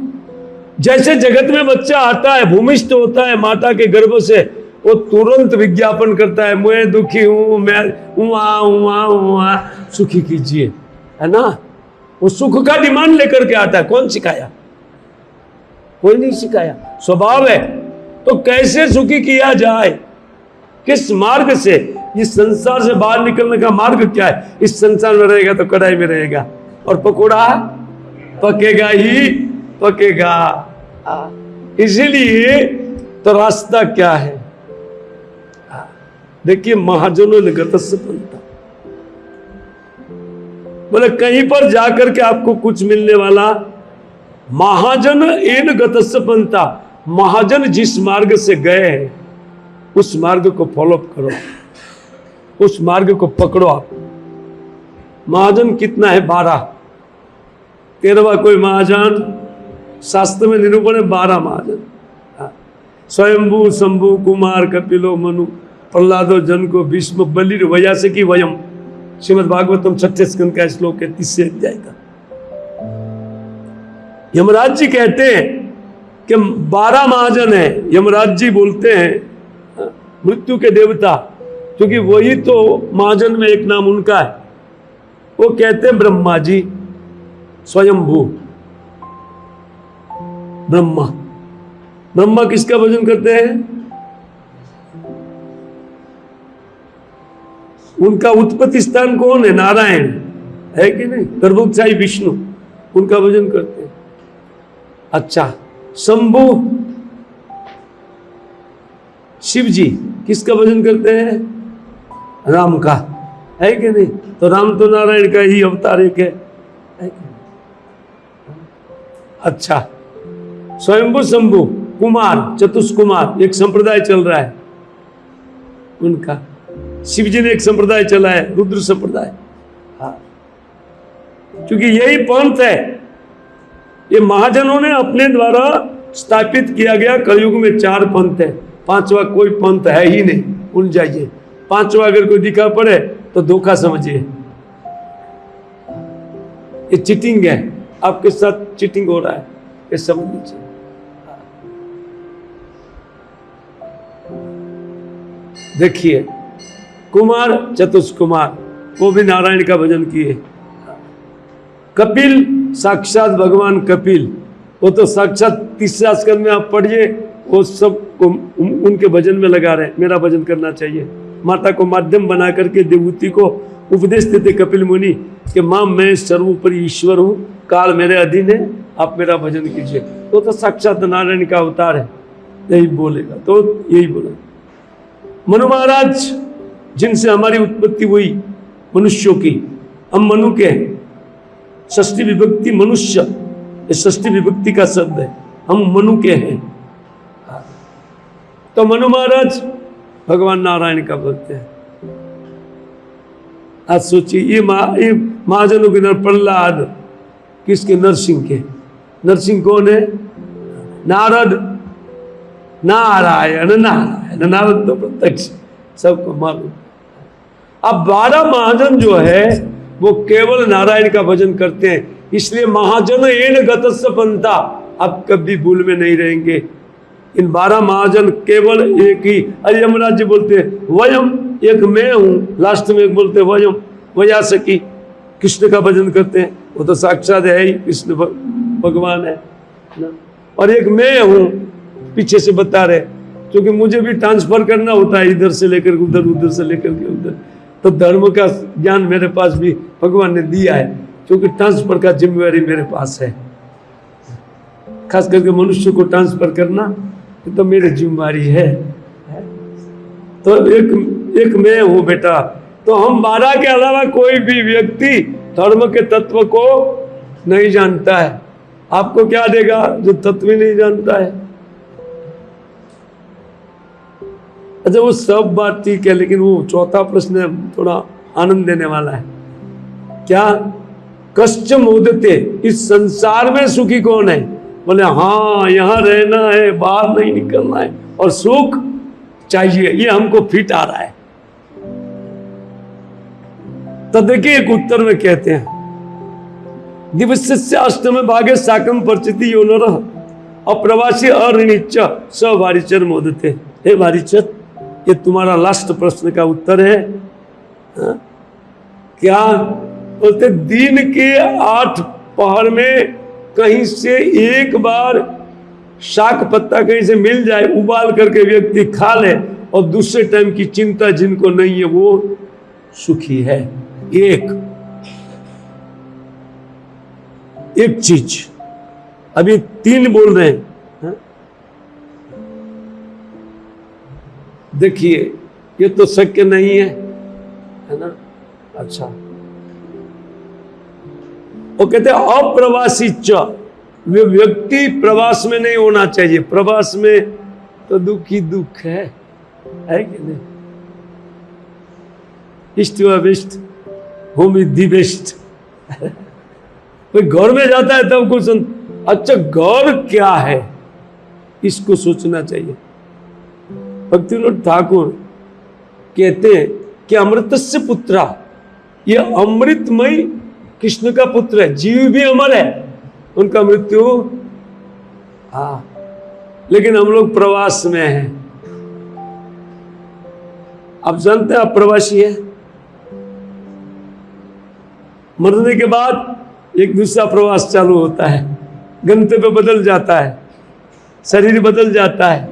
जैसे जगत में बच्चा आता है, भूमिष्ठ होता है माता के गर्भ से, वो तुरंत विज्ञापन करता है मैं दुखी हूं, मैं हुआ सुखी कीजिए, है ना। वो सुख का डिमांड लेकर के आता है। कौन सिखाया? कोई नहीं सिखाया, स्वभाव है। तो कैसे सुखी किया जाए? किस मार्ग से? इस संसार से बाहर निकलने का मार्ग क्या है? इस संसार में रहेगा तो कढ़ाई में रहेगा, और पकोड़ा पकेगा ही पकेगा। इसीलिए तो रास्ता क्या है? देखिए महाजनों ने गतस्य पंथा, बोले कहीं पर जाकर के आपको कुछ मिलने वाला, महाजन एन गतस्य पंथा, महाजन जिस मार्ग से गए हैं उस मार्ग को फॉलो करो, उस मार्ग को पकड़ो आप। महाजन कितना है? 12। 13वां कोई महाजन, शास्त्र में निरूपण है 12 महाजन। स्वयंभू, शंभु, कुमार, कपिलो, मनु, प्रहलादो, जन को, भीष्म, बलि, वयासकी, वयम। श्रीमद् भागवतम 6 स्कंद का श्लोक है 30 अध्याय का। यमराज जी कहते हैं कि 12 महाजन है। यमराज जी बोलते हैं मृत्यु के देवता, क्योंकि वही तो महाजन में एक नाम उनका है। वो कहते हैं ब्रह्मा जी, स्वयंभू ब्रह्मा। ब्रह्मा किसका भजन करते हैं? उनका उत्पत्ति स्थान कौन है? नारायण है कि नहीं? गर्भोत्साही विष्णु, उनका भजन करते हैं। अच्छा, शंभु शिव जी, किसका भजन करते हैं? राम का, है कि नहीं? तो राम तो नारायण का ही अवतार एक है कि नहीं? अच्छा, स्वयंभू, शंभु, कुमार, चतुष्कुमार, एक संप्रदाय चल रहा है उनका। शिव जी ने एक संप्रदाय चला है, रुद्र संप्रदाय। हाँ, क्योंकि यही पंथ है, ये महाजनों ने अपने द्वारा स्थापित किया गया। कलयुग में 4 पंथ है, 5वां कोई पंथ है ही नहीं। उन जाइए, 5वां अगर कोई दिखा पड़े तो धोखा समझिए, ये चीटिंग है, आपके साथ चीटिंग हो रहा है, ये समझ लीजिए। देखिए, कुमार, चतुष्कुमार, वो भी नारायण का भजन किए। कपिल, साक्षात भगवान कपिल, वो तो साक्षात 30 स्कंद में आप पढ़िए, वो सब को उनके भजन में लगा रहे, मेरा भजन करना चाहिए। माता को माध्यम बना करके देवहूति को उपदेश देते कपिल मुनि कि माँ मैं सर्वोपरि ईश्वर हूँ, काल मेरे अधीन है, आप मेरा भजन कीजिए। तो साक्षात नारायण का अवतार है, यही बोलेगा। तो यही बोला मनु महाराज, जिनसे हमारी उत्पत्ति हुई मनुष्यों की, हम मनु के हैं। षष्ठी विभक्ति मनुष्य, ये षष्ठी विभक्ति का शब्द है, हम मनु के हैं। तो मनु महाराज भगवान नारायण का भक्त है। आज सोचिए, ये महाजनों के नर प्रहलाद किसके? नरसिंह के। नरसिंह कौन है? नारद, नारायण नारायण, नारद तो प्रत्यक्ष सबको मालूम। अब 12 महाजन जो है वो केवल नारायण का भजन करते हैं, इसलिए महाजन एन गतस्य पंथा, आप कभी भूल में नहीं रहेंगे। इन 12 महाजन केवल एक ही। अरे यमराज जी बोलते हैं वयम, एक मैं हूं, लास्ट में एक बोलते हैं वयम, वयासकी, कृष्ण का भजन करते हैं, वो तो साक्षात है ही, कृष्ण भगवान है ना। और एक मैं हूं, पीछे से बता रहे, क्योंकि मुझे भी ट्रांसफर करना होता है, इधर से लेकर उधर, उधर से लेकर के उधर। तो धर्म का ज्ञान मेरे पास भी भगवान ने दिया है, क्योंकि ट्रांसफर का जिम्मेवारी मेरे पास है। खास करके मनुष्य को ट्रांसफर करना तो मेरी जिम्मेवारी है। तो एक मैं हूं बेटा। तो हम 12 के अलावा कोई भी व्यक्ति धर्म के तत्व को नहीं जानता है। आपको क्या देगा जो तत्व ही नहीं जानता है? अच्छा, वो सब बात ठीक है, लेकिन वो चौथा प्रश्न थोड़ा आनंद देने वाला है। क्या? कश्च मोदते, इस संसार में सुखी कौन है? बोले हाँ, यहां रहना है, बाहर नहीं निकलना है, और सुख चाहिए, ये हमको फिट आ रहा है। तो देखिए एक उत्तर में कहते हैं, दिवस्य अष्टम भागे साकम परिचिति यो नर अप्रवासी अऋणिच स वारिचर मोदते। हे वारिचर, ये तुम्हारा लास्ट प्रश्न का उत्तर है। क्या बोलते? दिन के 8 पहर में कहीं से एक बार शाक पत्ता कहीं से मिल जाए, उबाल करके व्यक्ति खा ले, और दूसरे टाइम की चिंता जिनको नहीं है वो सुखी है। एक चीज, अभी 3 बोल रहे हैं। देखिए, ये तो शक्य नहीं है ना। अच्छा, वो कहते हैं अप्रवासी च, वे व्यक्ति प्रवास में नहीं होना चाहिए। प्रवास में तो दुख ही दुख है कि नहीं। इष्ट व west home is the best. कोई गौर में जाता है तब कुछ अच्छा गौर क्या है इसको सोचना चाहिए। भक्तिविनोद ठाकुर कहते हैं कि अमृतस्य पुत्रा, ये अमृतमय कृष्ण का पुत्र है। जीव भी अमर है, उनका मृत्यु हाँ, लेकिन हम लोग प्रवास में हैं। आप जानते हैं आप प्रवासी है, मरने के बाद एक दूसरा प्रवास चालू होता है, गंतव्य बदल जाता है, शरीर बदल जाता है।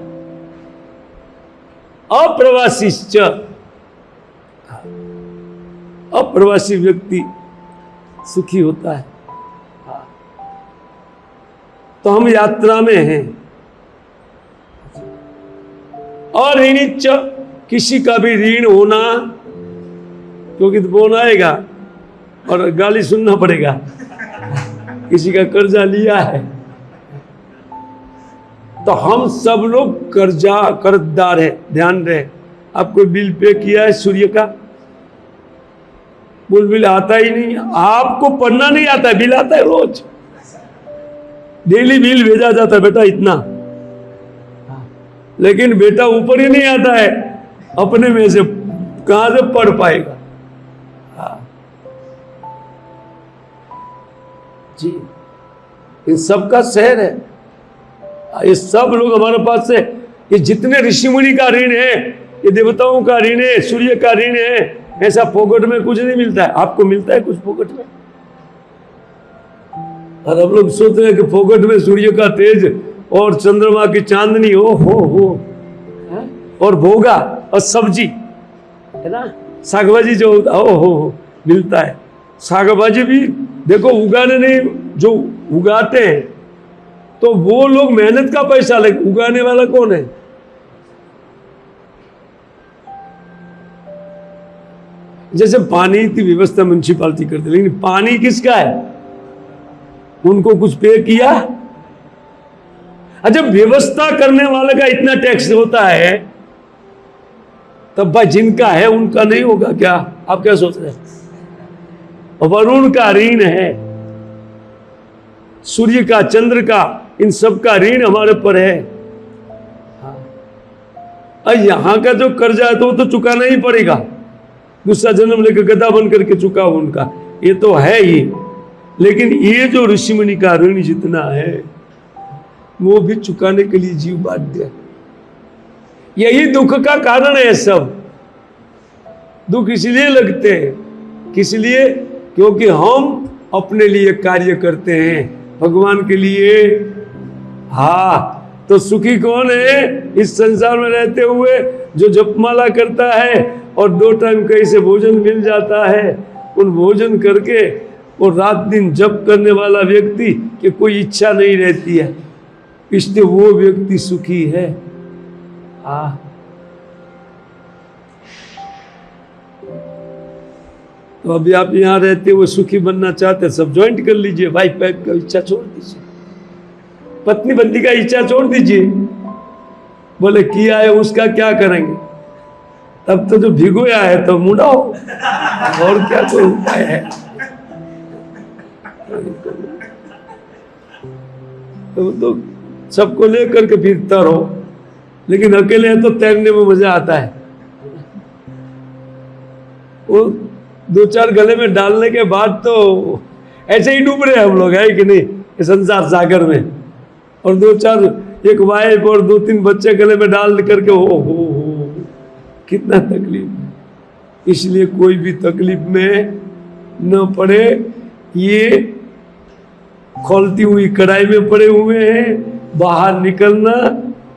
अप्रवासी च, अप्रवासी व्यक्ति सुखी होता है। तो हम यात्रा में हैं। और ऋणिच, किसी का भी ऋण होना, क्योंकि तो बोन आएगा और गाली सुनना पड़ेगा। किसी का कर्जा लिया है तो हम सब लोग कर्जदार है। ध्यान रहे, आपको बिल पे किया है सूर्य का, बिल आता ही नहीं, आपको पढ़ना नहीं आता है, बिल आता है रोज, डेली बिल भेजा जाता है बेटा इतना, लेकिन बेटा ऊपर ही नहीं आता है, अपने में से कहां से पढ़ पाएगा। जी, इन सबका शहर है, ये सब लोग हमारे पास से, ये जितने ऋषि मुनि का ऋण है, ये देवताओं का ऋण है, सूर्य का ऋण है, ऐसा फोकट में कुछ नहीं मिलता है। आपको मिलता है कुछ फोकट में? और हम लोग सोच रहे हैं कि फोकट में सूर्य का तेज और चंद्रमा की चांदनी हो और भोगा और सब्जी है ना, सागभाजी जो हो मिलता है। सागभाजी भी देखो उगाने नहीं, जो उगाते हैं तो वो लोग मेहनत का पैसा लगे, उगाने वाला कौन है? जैसे पानी की व्यवस्था म्यूनिसिपालिटी करती, लेकिन पानी किसका है? उनको कुछ पे किया? अच्छा, व्यवस्था करने वाले का इतना टैक्स होता है, तब भाई जिनका है उनका नहीं होगा क्या? आप क्या सोच रहे हैं? वरुण का ऋण है, सूर्य का, चंद्र का, इन सब का ऋण हमारे पर है। यहां का जो कर्जा है तो वो तो चुकाना ही पड़ेगा, दूसरा जन्म लेकर गधा बन करके चुकाओ उनका, ये तो है ही। लेकिन ये जो ऋषि मुनि का ऋण जितना है वो भी चुकाने के लिए जीव बाध्य है। यही दुख का कारण है। सब दुख इसलिए लगते हैं, किस लिए? क्योंकि हम अपने लिए कार्य करते हैं, भगवान के लिए। हाँ, तो सुखी कौन है इस संसार में रहते हुए? जो जपमाला करता है और 2 टाइम कहीं से भोजन मिल जाता है, उन भोजन करके और रात दिन जप करने वाला व्यक्ति कि कोई इच्छा नहीं रहती है, इसलिए वो व्यक्ति सुखी है। तो अभी आप यहाँ रहते हुए सुखी बनना चाहते हैं, सब ज्वाइंट कर लीजिए, वाइफ का इच्छा छोड़ दीजिए, पत्नी बंदी का इच्छा छोड़ दीजिए। बोले किया है उसका क्या करेंगे? तब तो जो भिगोया है तो मुड़ाओ, और क्या कोई उपाय है? तो सबको लेकर के फिर तैरो, लेकिन अकेले है तो तैरने में मजा आता है। वो 2-4 गले में डालने के बाद तो ऐसे ही डूब रहे हम लोग, है कि नहीं, संसार सागर में। और 2-4 एक वाइफ और 2-3 बच्चे गले में डाल करके हो कितना तकलीफ। इसलिए कोई भी तकलीफ में न पड़े। ये खोलती हुई कढ़ाई में पड़े हुए हैं, बाहर निकलना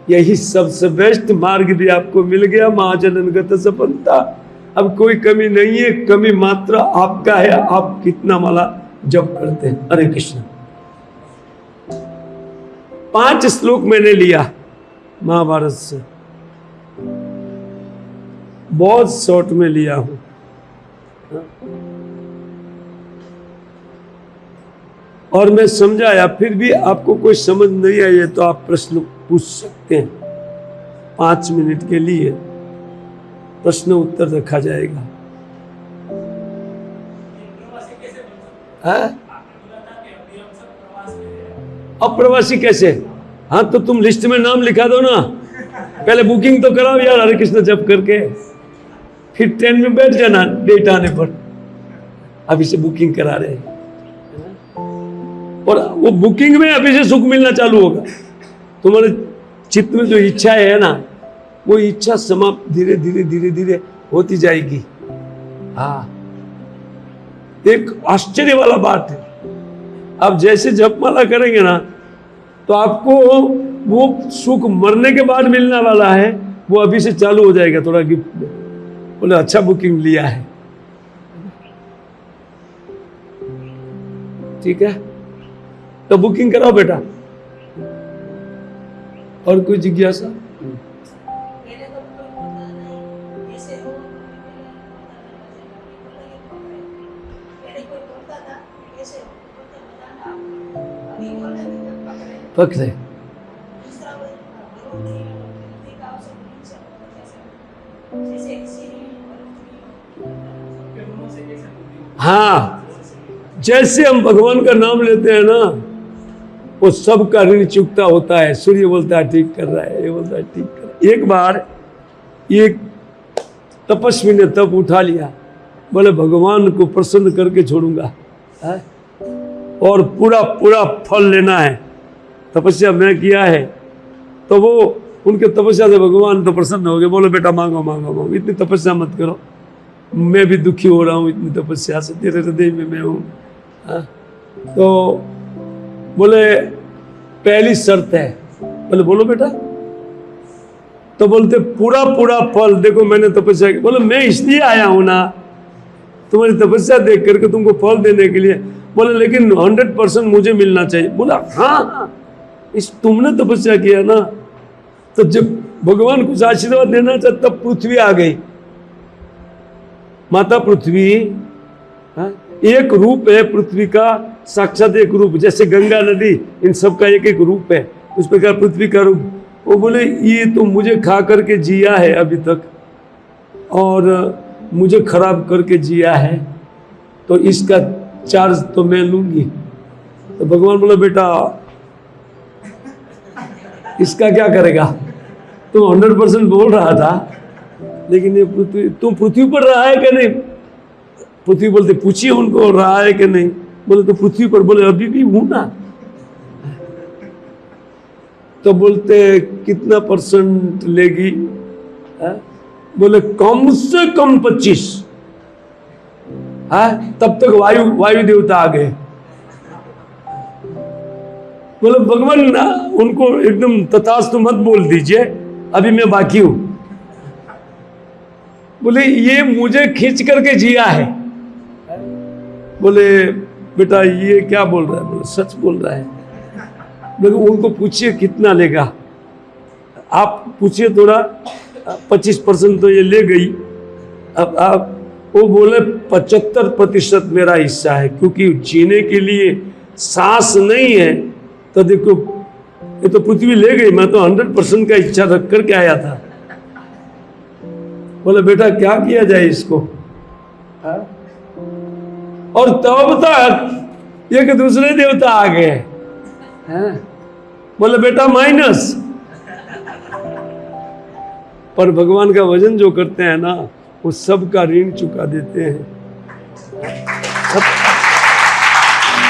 यही सबसे बेस्ट मार्ग भी आपको मिल गया। महाजनगत सपंता, अब कोई कमी नहीं है, कमी मात्र आपका है, आप कितना माला जप करते हैं। हरे कृष्ण। 5 श्लोक मैंने लिया महाभारत से। बहुत शॉर्ट में लिया हूं। और मैं समझाया, फिर भी आपको कोई समझ नहीं आई है तो आप प्रश्न पूछ सकते हैं। 5 मिनट के लिए प्रश्न उत्तर रखा जाएगा। अप्रवासी कैसे? हाँ तो तुम लिस्ट में नाम लिखा दो ना, पहले बुकिंग तो कराओ यार, हरे कृष्ण जप करके, फिर ट्रेन में बैठ जाना डेट आने पर। अभी से बुकिंग करा रहे हैं, और वो बुकिंग में अभी से सुख मिलना चालू होगा। तुम्हारे चित्त में जो इच्छा है ना, वो इच्छा समाप्त धीरे धीरे धीरे धीरे होती जाएगी। हाँ, एक आश्चर्य वाला बात है, आप जैसे जपमाला करेंगे ना तो आपको वो सुख मरने के बाद मिलने वाला है, वो अभी से चालू हो जाएगा थोड़ा गिफ्ट में। बोले अच्छा बुकिंग लिया है, ठीक है तो बुकिंग कराओ बेटा। और कोई जिज्ञासा? पकड़े। हाँ, जैसे हम भगवान का नाम लेते हैं ना, वो सबका ऋण चुकता होता है। सूर्य बोलता है ठीक कर रहा है, ये बोलता है ठीक कर रहा है। एक बार एक तपस्वी ने तप उठा लिया, बोले भगवान को प्रसन्न करके छोड़ूंगा है? और पूरा पूरा फल लेना है, तपस्या मैं किया है। तो वो उनके तपस्या से भगवान तो प्रसन्न हो गए, बोले बेटा मांगो मांगो मांगो, इतनी तपस्या मत करो, मैं भी दुखी हो रहा हूँ इतनी तपस्या से, तेरे हृदय में मैं हूँ। तो बोले पहली शर्त है। बोले बोलो बेटा। तो बोलते पूरा पूरा फल देखो मैंने तपस्या की। बोले मैं इसलिए आया हूं ना तुम्हारी तपस्या देख करके तुमको फल देने के लिए। बोले लेकिन 100% मुझे मिलना चाहिए। बोला हाँ, इस तुमने तपस्या किया ना। तो जब भगवान कुछ आशीर्वाद देना चाहे तब पृथ्वी आ गई, माता पृथ्वी। एक रूप है पृथ्वी का, साक्षात एक रूप, जैसे गंगा नदी, इन सब का एक एक रूप है, उस प्रकार पृथ्वी का रूप। वो बोले ये तो मुझे खा करके जिया है अभी तक, और मुझे खराब करके जिया है, तो इसका चार्ज तो मैं लूंगी। तो भगवान बोला बेटा इसका क्या करेगा, तुम 100% बोल रहा था, लेकिन ये पृथ्वी, तुम पृथ्वी पर रहा है कि नहीं? पृथ्वी बोलते पूछिए उनको रहा है कि नहीं। बोले तो पृथ्वी पर। बोले अभी भी हूं ना। तो बोलते कितना % लेगी? बोले कम से कम 25। तब तक वायु देवता आ गए। बोले भगवान ना उनको एकदम तथास्तु मत बोल दीजिए, अभी मैं बाकी हूं। बोले ये मुझे खींच करके जिया है। बोले बेटा ये क्या बोल रहा है? बोले सच बोल रहा है। बोले उनको पूछिए कितना लेगा, आप पूछिए थोड़ा। 25% तो ये ले गई। अब आप वो बोले 75% मेरा हिस्सा है, क्योंकि जीने के लिए सांस नहीं है। तो देखो ये तो पृथ्वी ले गई, मैं तो 100% का इच्छा रख करके आया था। बोले बेटा क्या किया जाए इसको? और तब तक एक दूसरे देवता आ गए। बोले बेटा माइनस। पर भगवान का भजन जो करते हैं ना, वो सबका ऋण चुका देते हैं।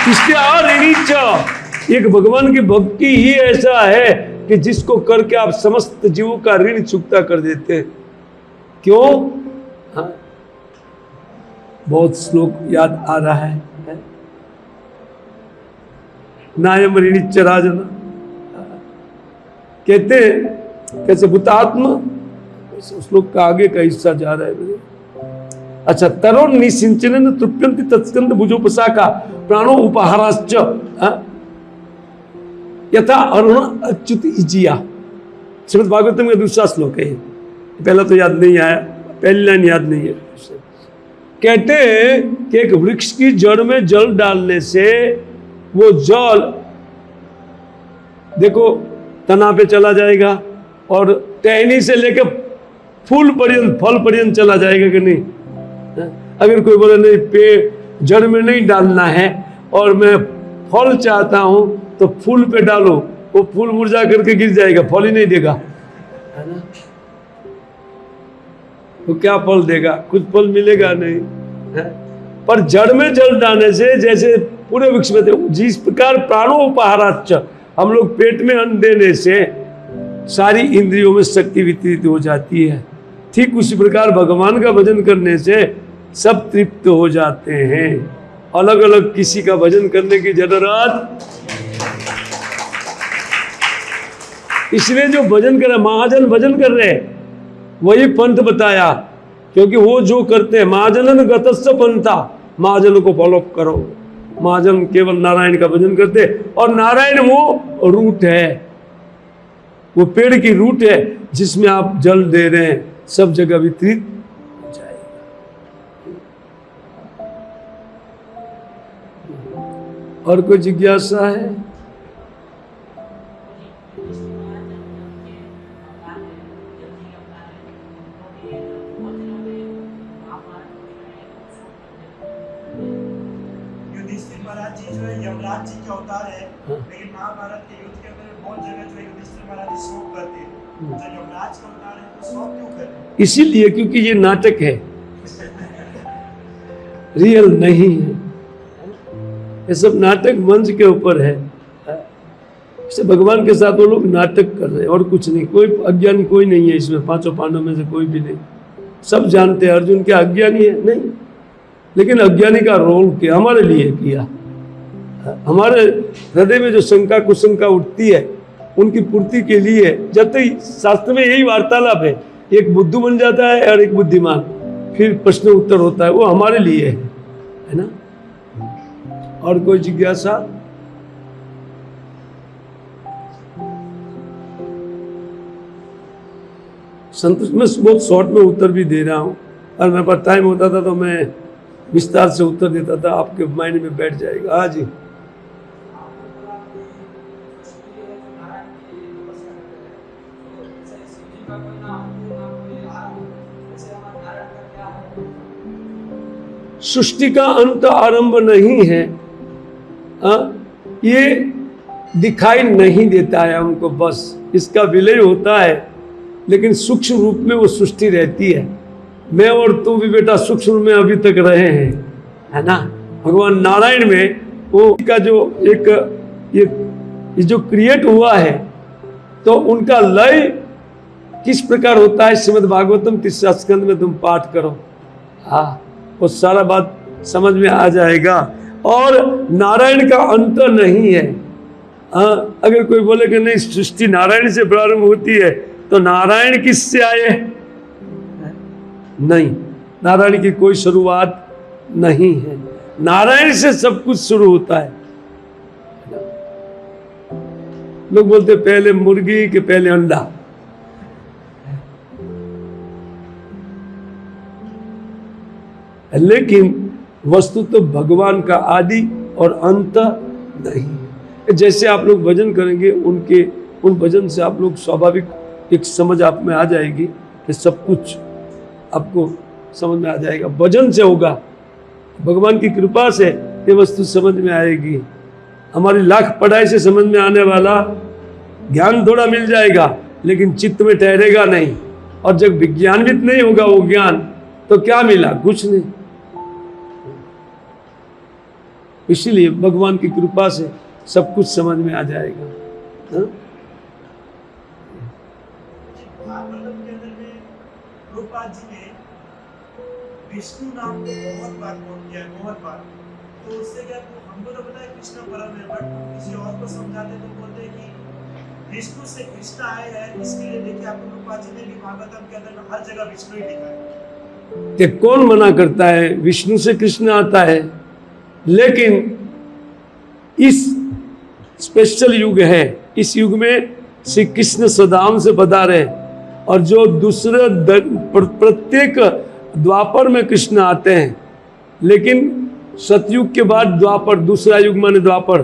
इसके और एक भगवान की भक्ति ही ऐसा है कि जिसको करके आप समस्त जीवों का ऋण चुकता कर देते हैं। क्यों? हाँ, बहुत श्लोक याद आ रहा है। नायम ऋणिच्च राजन कहते हैं, कैसे भूतात्मा, श्लोक का आगे का हिस्सा जा रहा है। अच्छा, तरुण निसिंचन तृप्यंति तत्स्कंद भुजोपशाखा प्राणो उपहाराश्च यथा अरुण अच्युत इजिया। श्रीमद् भागवतम का दूसरा श्लोक है। पहला तो याद नहीं आया, पहली लाइन याद नहीं है। कहते हैं कि एक वृक्ष की जड़ में जल डालने से वो जल देखो तना पे चला जाएगा और टहनी से लेकर फूल पर्यंत फल पर्यंत चला जाएगा कि नहीं। अगर कोई बोले नहीं पेड़ जड़ में नहीं डालना है और मैं फल चाहता हूं तो फूल पे डालो, वो फूल मुरझा करके गिर जाएगा, फल ही नहीं देगा, है ना। तो क्या फल देगा, कुछ फल मिलेगा नहीं है? पर जड़ में जल डालने से जैसे पूरे वृक्ष में जिस प्रकार प्राणो उपहाराच, हम लोग पेट में अन्न देने से सारी इंद्रियों में शक्ति वितरित हो जाती है, ठीक उसी प्रकार भगवान का भजन करने से सब तृप्त हो जाते हैं। अलग अलग किसी का भजन करने की जरूरत, इसलिए जो भजन कर रहे महाजन भजन कर रहे वही पंथ बताया, क्योंकि वो जो करते हैं महाजन गतस्स पंथा, महाजन को फॉलो करो। महाजन केवल नारायण का भजन करते, और नारायण वो रूट है, वो पेड़ की रूट है जिसमें आप जल दे रहे हैं, सब जगह वितरित हो जाएगा। और कोई जिज्ञासा है? महाराज जी जो है यमराज जी के अवतार है, लेकिन महाभारत के युद्ध के अंदर बहुत जगह जो है युधिष्ठिर महाराज जी शोक करते हैं, जब यमराज का अवतार है तो शोक क्यों करते हैं? इसीलिए क्योंकि ये नाटक है, रियल नहीं है, ये सब नाटक मंच के ऊपर है। इससे भगवान के साथ वो लोग नाटक कर रहे हैं और कुछ नहीं। कोई अज्ञानी कोई नहीं है इसमें, पांचों पांडवों में से कोई भी नहीं। सब जानते हैं अर्जुन क्या अज्ञानी है नहीं, लेकिन अज्ञानी का रोल क्या हमारे लिए किया। हमारे हृदय में जो शंका कुशंका उठती है उनकी पूर्ति के लिए, जब तक शास्त्र में यही वार्तालाप है, एक बुद्धू बन जाता है और एक बुद्धिमान, फिर प्रश्न उत्तर होता है, वो हमारे लिए है ना। और कोई जिज्ञासा? संतोष, मैं बहुत शॉर्ट में उत्तर भी दे रहा हूं, और मेरे पास टाइम होता था तो मैं विस्तार से उत्तर देता था, आपके माइंड में बैठ जाएगा। हाँ जी। सृष्टि का अंत आरंभ नहीं है, ये दिखाई नहीं देता है हमको, बस इसका विलय होता है, लेकिन सूक्ष्म रूप में वो सृष्टि रहती है। मैं और तुम भी बेटा सूक्ष्म रूप में अभी तक रहे हैं, है ना। भगवान नारायण में वो का जो एक ये जो क्रिएट हुआ है, तो उनका लय किस प्रकार होता है, श्रीमद् भागवतम 3 स्कंद में तुम पाठ करो, हाँ वो सारा बात समझ में आ जाएगा। और नारायण का अंत नहीं है। अगर कोई बोले कि नहीं सृष्टि नारायण से प्रारंभ होती है, तो नारायण किससे आए? नहीं, नारायण की कोई शुरुआत नहीं है, नारायण से सब कुछ शुरू होता है। लोग बोलते पहले मुर्गी के पहले अंडा, लेकिन वस्तु तो भगवान का आदि और अंत नहीं है। जैसे आप लोग भजन करेंगे, उन भजन से आप लोग स्वाभाविक एक समझ आप में आ जाएगी कि सब कुछ आपको समझ में आ जाएगा। भजन से होगा, भगवान की कृपा से ये वस्तु समझ में आएगी। हमारी लाख पढ़ाई से समझ में आने वाला ज्ञान थोड़ा मिल जाएगा, लेकिन चित्त में ठहरेगा नहीं। और जब विज्ञानवित नहीं होगा वो ज्ञान, तो क्या मिला? कुछ नहीं। इसीलिए भगवान की कृपा से सब कुछ समझ में आ जाएगा। प्रभुपाद जी ने विष्णु नाम को बहुत बार कोट किया है, बहुत बार। तो उससे क्या, तो हमको तो पता है कृष्ण परम है, बट किसी और को समझाते तो बोलते हैं कि विष्णु से कृष्ण आए हैं। इसके लिए देखिए आपको प्रभुपाद जी ने भी भागवतम के अंदर हर जगह विष्णु ही लिखा है। कि कौन मना करता है विष्णु से कृष्ण आता है, लेकिन इस स्पेशल युग है, इस युग में श्री कृष्ण सदाम से बता रहे, और जो दूसरे प्रत्येक द्वापर में कृष्ण आते हैं, लेकिन सतयुग के बाद द्वापर, दूसरा युग माने द्वापर,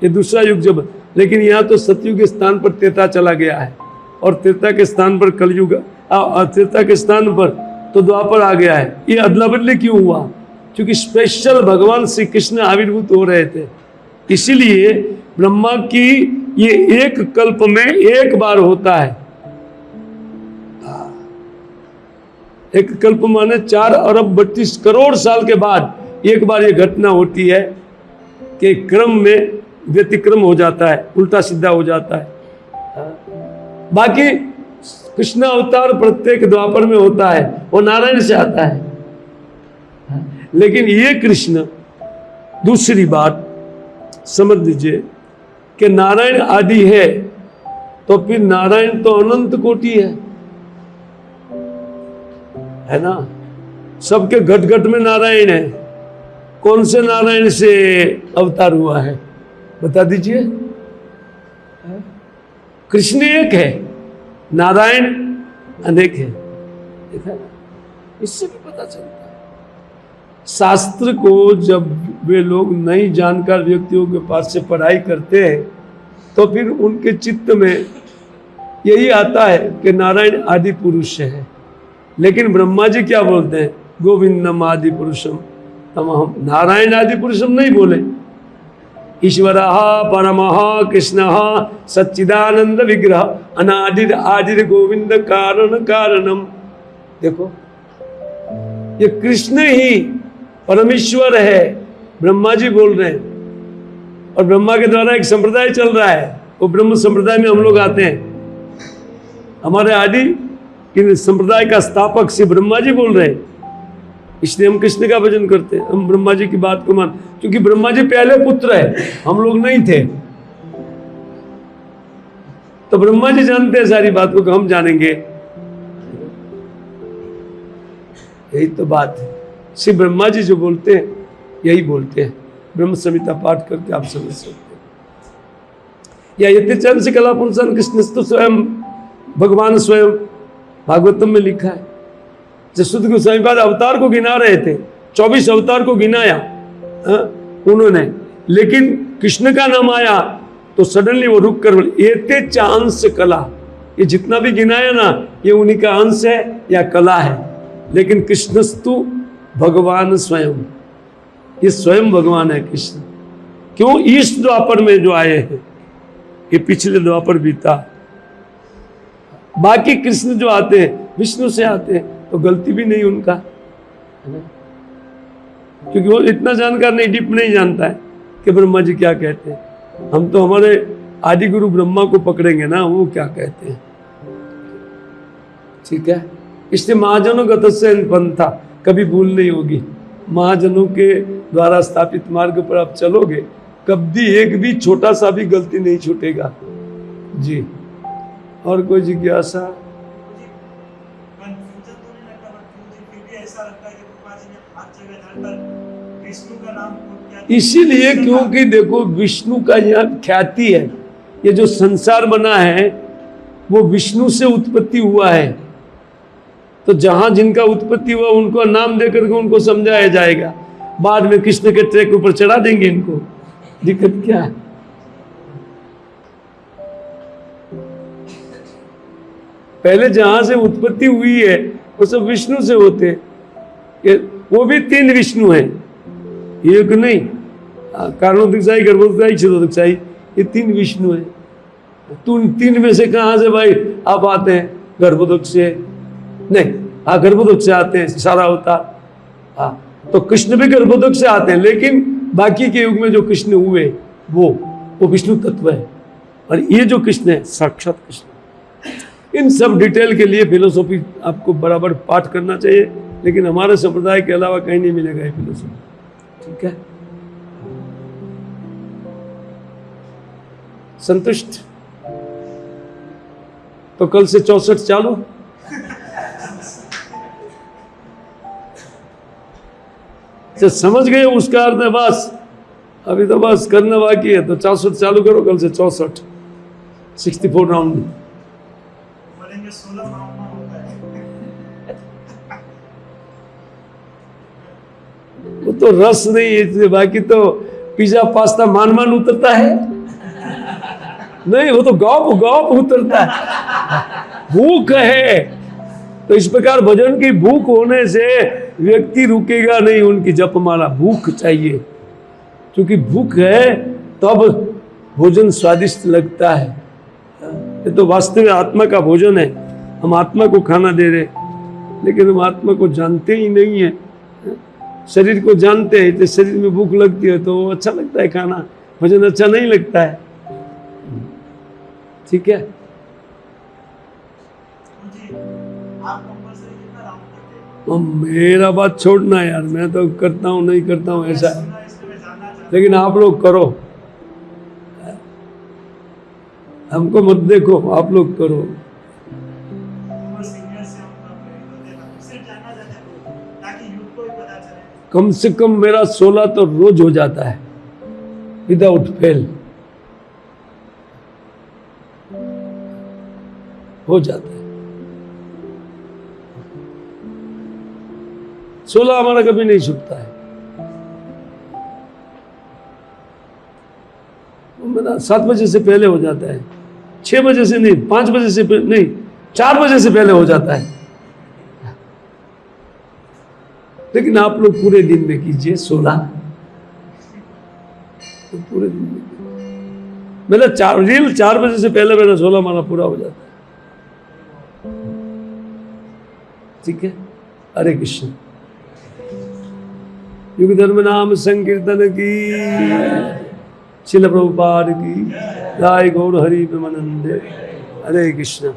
ये दूसरा युग जब, लेकिन यहाँ तो सतयुग के स्थान पर त्रेता चला गया है और त्रेता के स्थान पर कलयुग, त्रेता के स्थान पर तो द्वापर आ गया है। ये अदला बदली क्यों हुआ? क्योंकि स्पेशल भगवान श्री कृष्ण आविर्भूत हो रहे थे, इसीलिए ब्रह्मा की ये एक कल्प में एक बार होता है। एक कल्प माने 4 अरब 32 करोड़ साल के बाद एक बार ये घटना होती है कि क्रम में व्यतिक्रम हो जाता है, उल्टा सीधा हो जाता है। बाकी कृष्ण अवतार प्रत्येक द्वापर में होता है, वो नारायण से आता है। लेकिन ये कृष्ण, दूसरी बात समझ लीजिए कि नारायण आदि है, तो फिर नारायण तो अनंत कोटि है ना। सबके घट घट में नारायण है। कौन से नारायण से अवतार हुआ है बता दीजिए? कृष्ण एक है, नारायण अनेक है। देखा, इससे भी पता चलता है। शास्त्र को जब वे लोग नई जानकार व्यक्तियों के पास से पढ़ाई करते हैं तो फिर उनके चित्त में यही आता है कि नारायण आदि पुरुष है। लेकिन ब्रह्मा जी क्या बोलते हैं? गोविंदम आदि पुरुषम तमहम। नारायण आदि पुरुषम नहीं बोले। ईश्वरः परमः कृष्णः सच्चिदानंद विग्रह अनादिर आदिर गोविंद कारण कारणम। देखो, ये कृष्ण ही परमेश्वर है, ब्रह्मा जी बोल रहे हैं। और ब्रह्मा के द्वारा एक संप्रदाय चल रहा है, वो ब्रह्म संप्रदाय में हम लोग आते हैं। हमारे आदि कि संप्रदाय का स्थापक श्री ब्रह्मा जी बोल रहे हैं, इसलिए हम कृष्ण का भजन करते हैं। हम ब्रह्मा जी की बात को मान, क्योंकि ब्रह्मा जी पहले पुत्र है, हम लोग नहीं थे। तो ब्रह्मा जी जानते हैं सारी बात को, हम जानेंगे? यही तो बात है। श्री ब्रह्मा जी जो बोलते हैं यही बोलते हैं। ब्रह्म संहिता पाठ करके आप समझ सकते हैं। या यतिचरण से कला पुरुषन कृष्ण स्वयं भगवान स्वयं, भागवतम में लिखा है। जसुद गोस्वामी बाद अवतार को गिना रहे थे, 24 अवतार को गिनाया उन्होंने, लेकिन कृष्ण का नाम आया तो सडनली वो रुक कर बोले एते चांस कला। ये जितना भी गिनाया ना, ये उन्हीं का अंश है या कला है। लेकिन कृष्णस्तु भगवान स्वयं, ये स्वयं भगवान है कृष्ण। क्यों? इस द्वापर में जो आए हैं, ये पिछले द्वापर बीता। बाकी कृष्ण जो आते हैं विष्णु से आते हैं, तो गलती भी नहीं उनका, क्योंकि वो इतना जानकार नहीं, डीप नहीं जानता है कि ब्रह्मा जी क्या कहते हैं। हम तो हमारे आदि गुरु ब्रह्मा को पकड़ेंगे ना, वो क्या कहते हैं। ठीक है, इसलिए महाजनों का तत्स्य पंथा कभी भूल नहीं होगी। महाजनों के द्वारा स्थापित मार्ग पर आप चलोगे, कभी एक भी छोटा सा भी गलती नहीं छूटेगा जी। और कोई जिज्ञासा? कंफ्यूजन तो नहीं लगता, बट फिर भी ऐसा लगता है कि कृपा जी ने हर जगह धरकर विष्णु का नाम किया। इसीलिए क्योंकि देखो, विष्णु का यह ख्याति है। ये जो संसार बना है वो विष्णु से उत्पत्ति हुआ है। तो जहां जिनका उत्पत्ति हुआ उनको नाम देकर के उनको समझाया जाएगा। बाद में कृष्ण के ट्रैक ऊपर चढ़ा देंगे इनको, दिक्कत क्या है? पहले जहां से उत्पत्ति हुई है वो सब विष्णु से होते हैं। वो भी 3 विष्णु हैं, एक नहीं। कारणोदकशाही, गर्भोदकशाही, क्षीरोदकशाही, ये 3 विष्णु हैं। तुम 3 में से कहां से भाई आप आते हैं? गर्भोदक से नहीं, हाँ गर्भोदक से आते हैं सारा अवतार। हाँ, तो कृष्ण भी गर्भोदक से आते हैं, लेकिन बाकी के युग में जो कृष्ण हुए वो विष्णु तत्व है। और ये जो कृष्ण है साक्षात कृष्ण। इन सब डिटेल के लिए फिलोसॉफी आपको बराबर पाठ करना चाहिए, लेकिन हमारे संप्रदाय के अलावा कहीं नहीं मिलेगा ये फिलोसॉफी। ठीक है, संतुष्ट? तो कल से 64 चालू। जब समझ गए उसका अर्थ है बस, अभी तो बस करना बाकी है। तो 64 चालू करो, कल से 64, 64 राउंड। 16 मामा होता है। वो तो रस नहीं है इसलिए, बाकी तो पिज्जा पास्ता मान मान उतरता है नहीं, वो तो गौप गौप उतरता है। भूख है तो इस प्रकार भजन की भूख होने से व्यक्ति रुकेगा नहीं, उनकी जपमाला भूख चाहिए, क्योंकि भूख है तब भोजन स्वादिष्ट लगता है। ये तो वास्तविक आत्मा का भोजन है, हम आत्मा को खाना दे रहे, लेकिन हम आत्मा को जानते ही नहीं है। शरीर को जानते हैं तो शरीर में भूख लगती है तो अच्छा लगता है खाना, भोजन अच्छा नहीं लगता है। ठीक है, आप कंपल्सरी कितना राउंड करते हैं? मेरा बात छोड़ना यार, मैं तो करता हूँ नहीं करता हूँ ऐसा, सुना इसलिए मैं जानना चाहता हूं। लेकिन आप लोग करो, हमको मत देखो, आप लोग करो। उम्र सीनियर से उतना प्रेरित होते हैं, तो सिर्फ जानना चाहते हैं ताकि यूथ को भी पता चले। कम से कम मेरा 16 तो रोज हो जाता है विदाउट फेल, हो जाता है। 16 हमारा कभी नहीं छूटता है। मेरा 7 बजे से पहले हो जाता है, 6 बजे से नहीं, 5 बजे से नहीं, 4 बजे से पहले हो जाता है। लेकिन आप लोग पूरे दिन में कीजिए 16, तो पूरे दिन में मेरा 4 बजे से पहले मेरा 16 माला पूरा हो जाता है। ठीक है, हरे कृष्ण। युग धर्म नाम संकीर्तन की, शिल प्रभुपाद की, जय गौर हरि प्रेमानंद, हरे कृष्ण।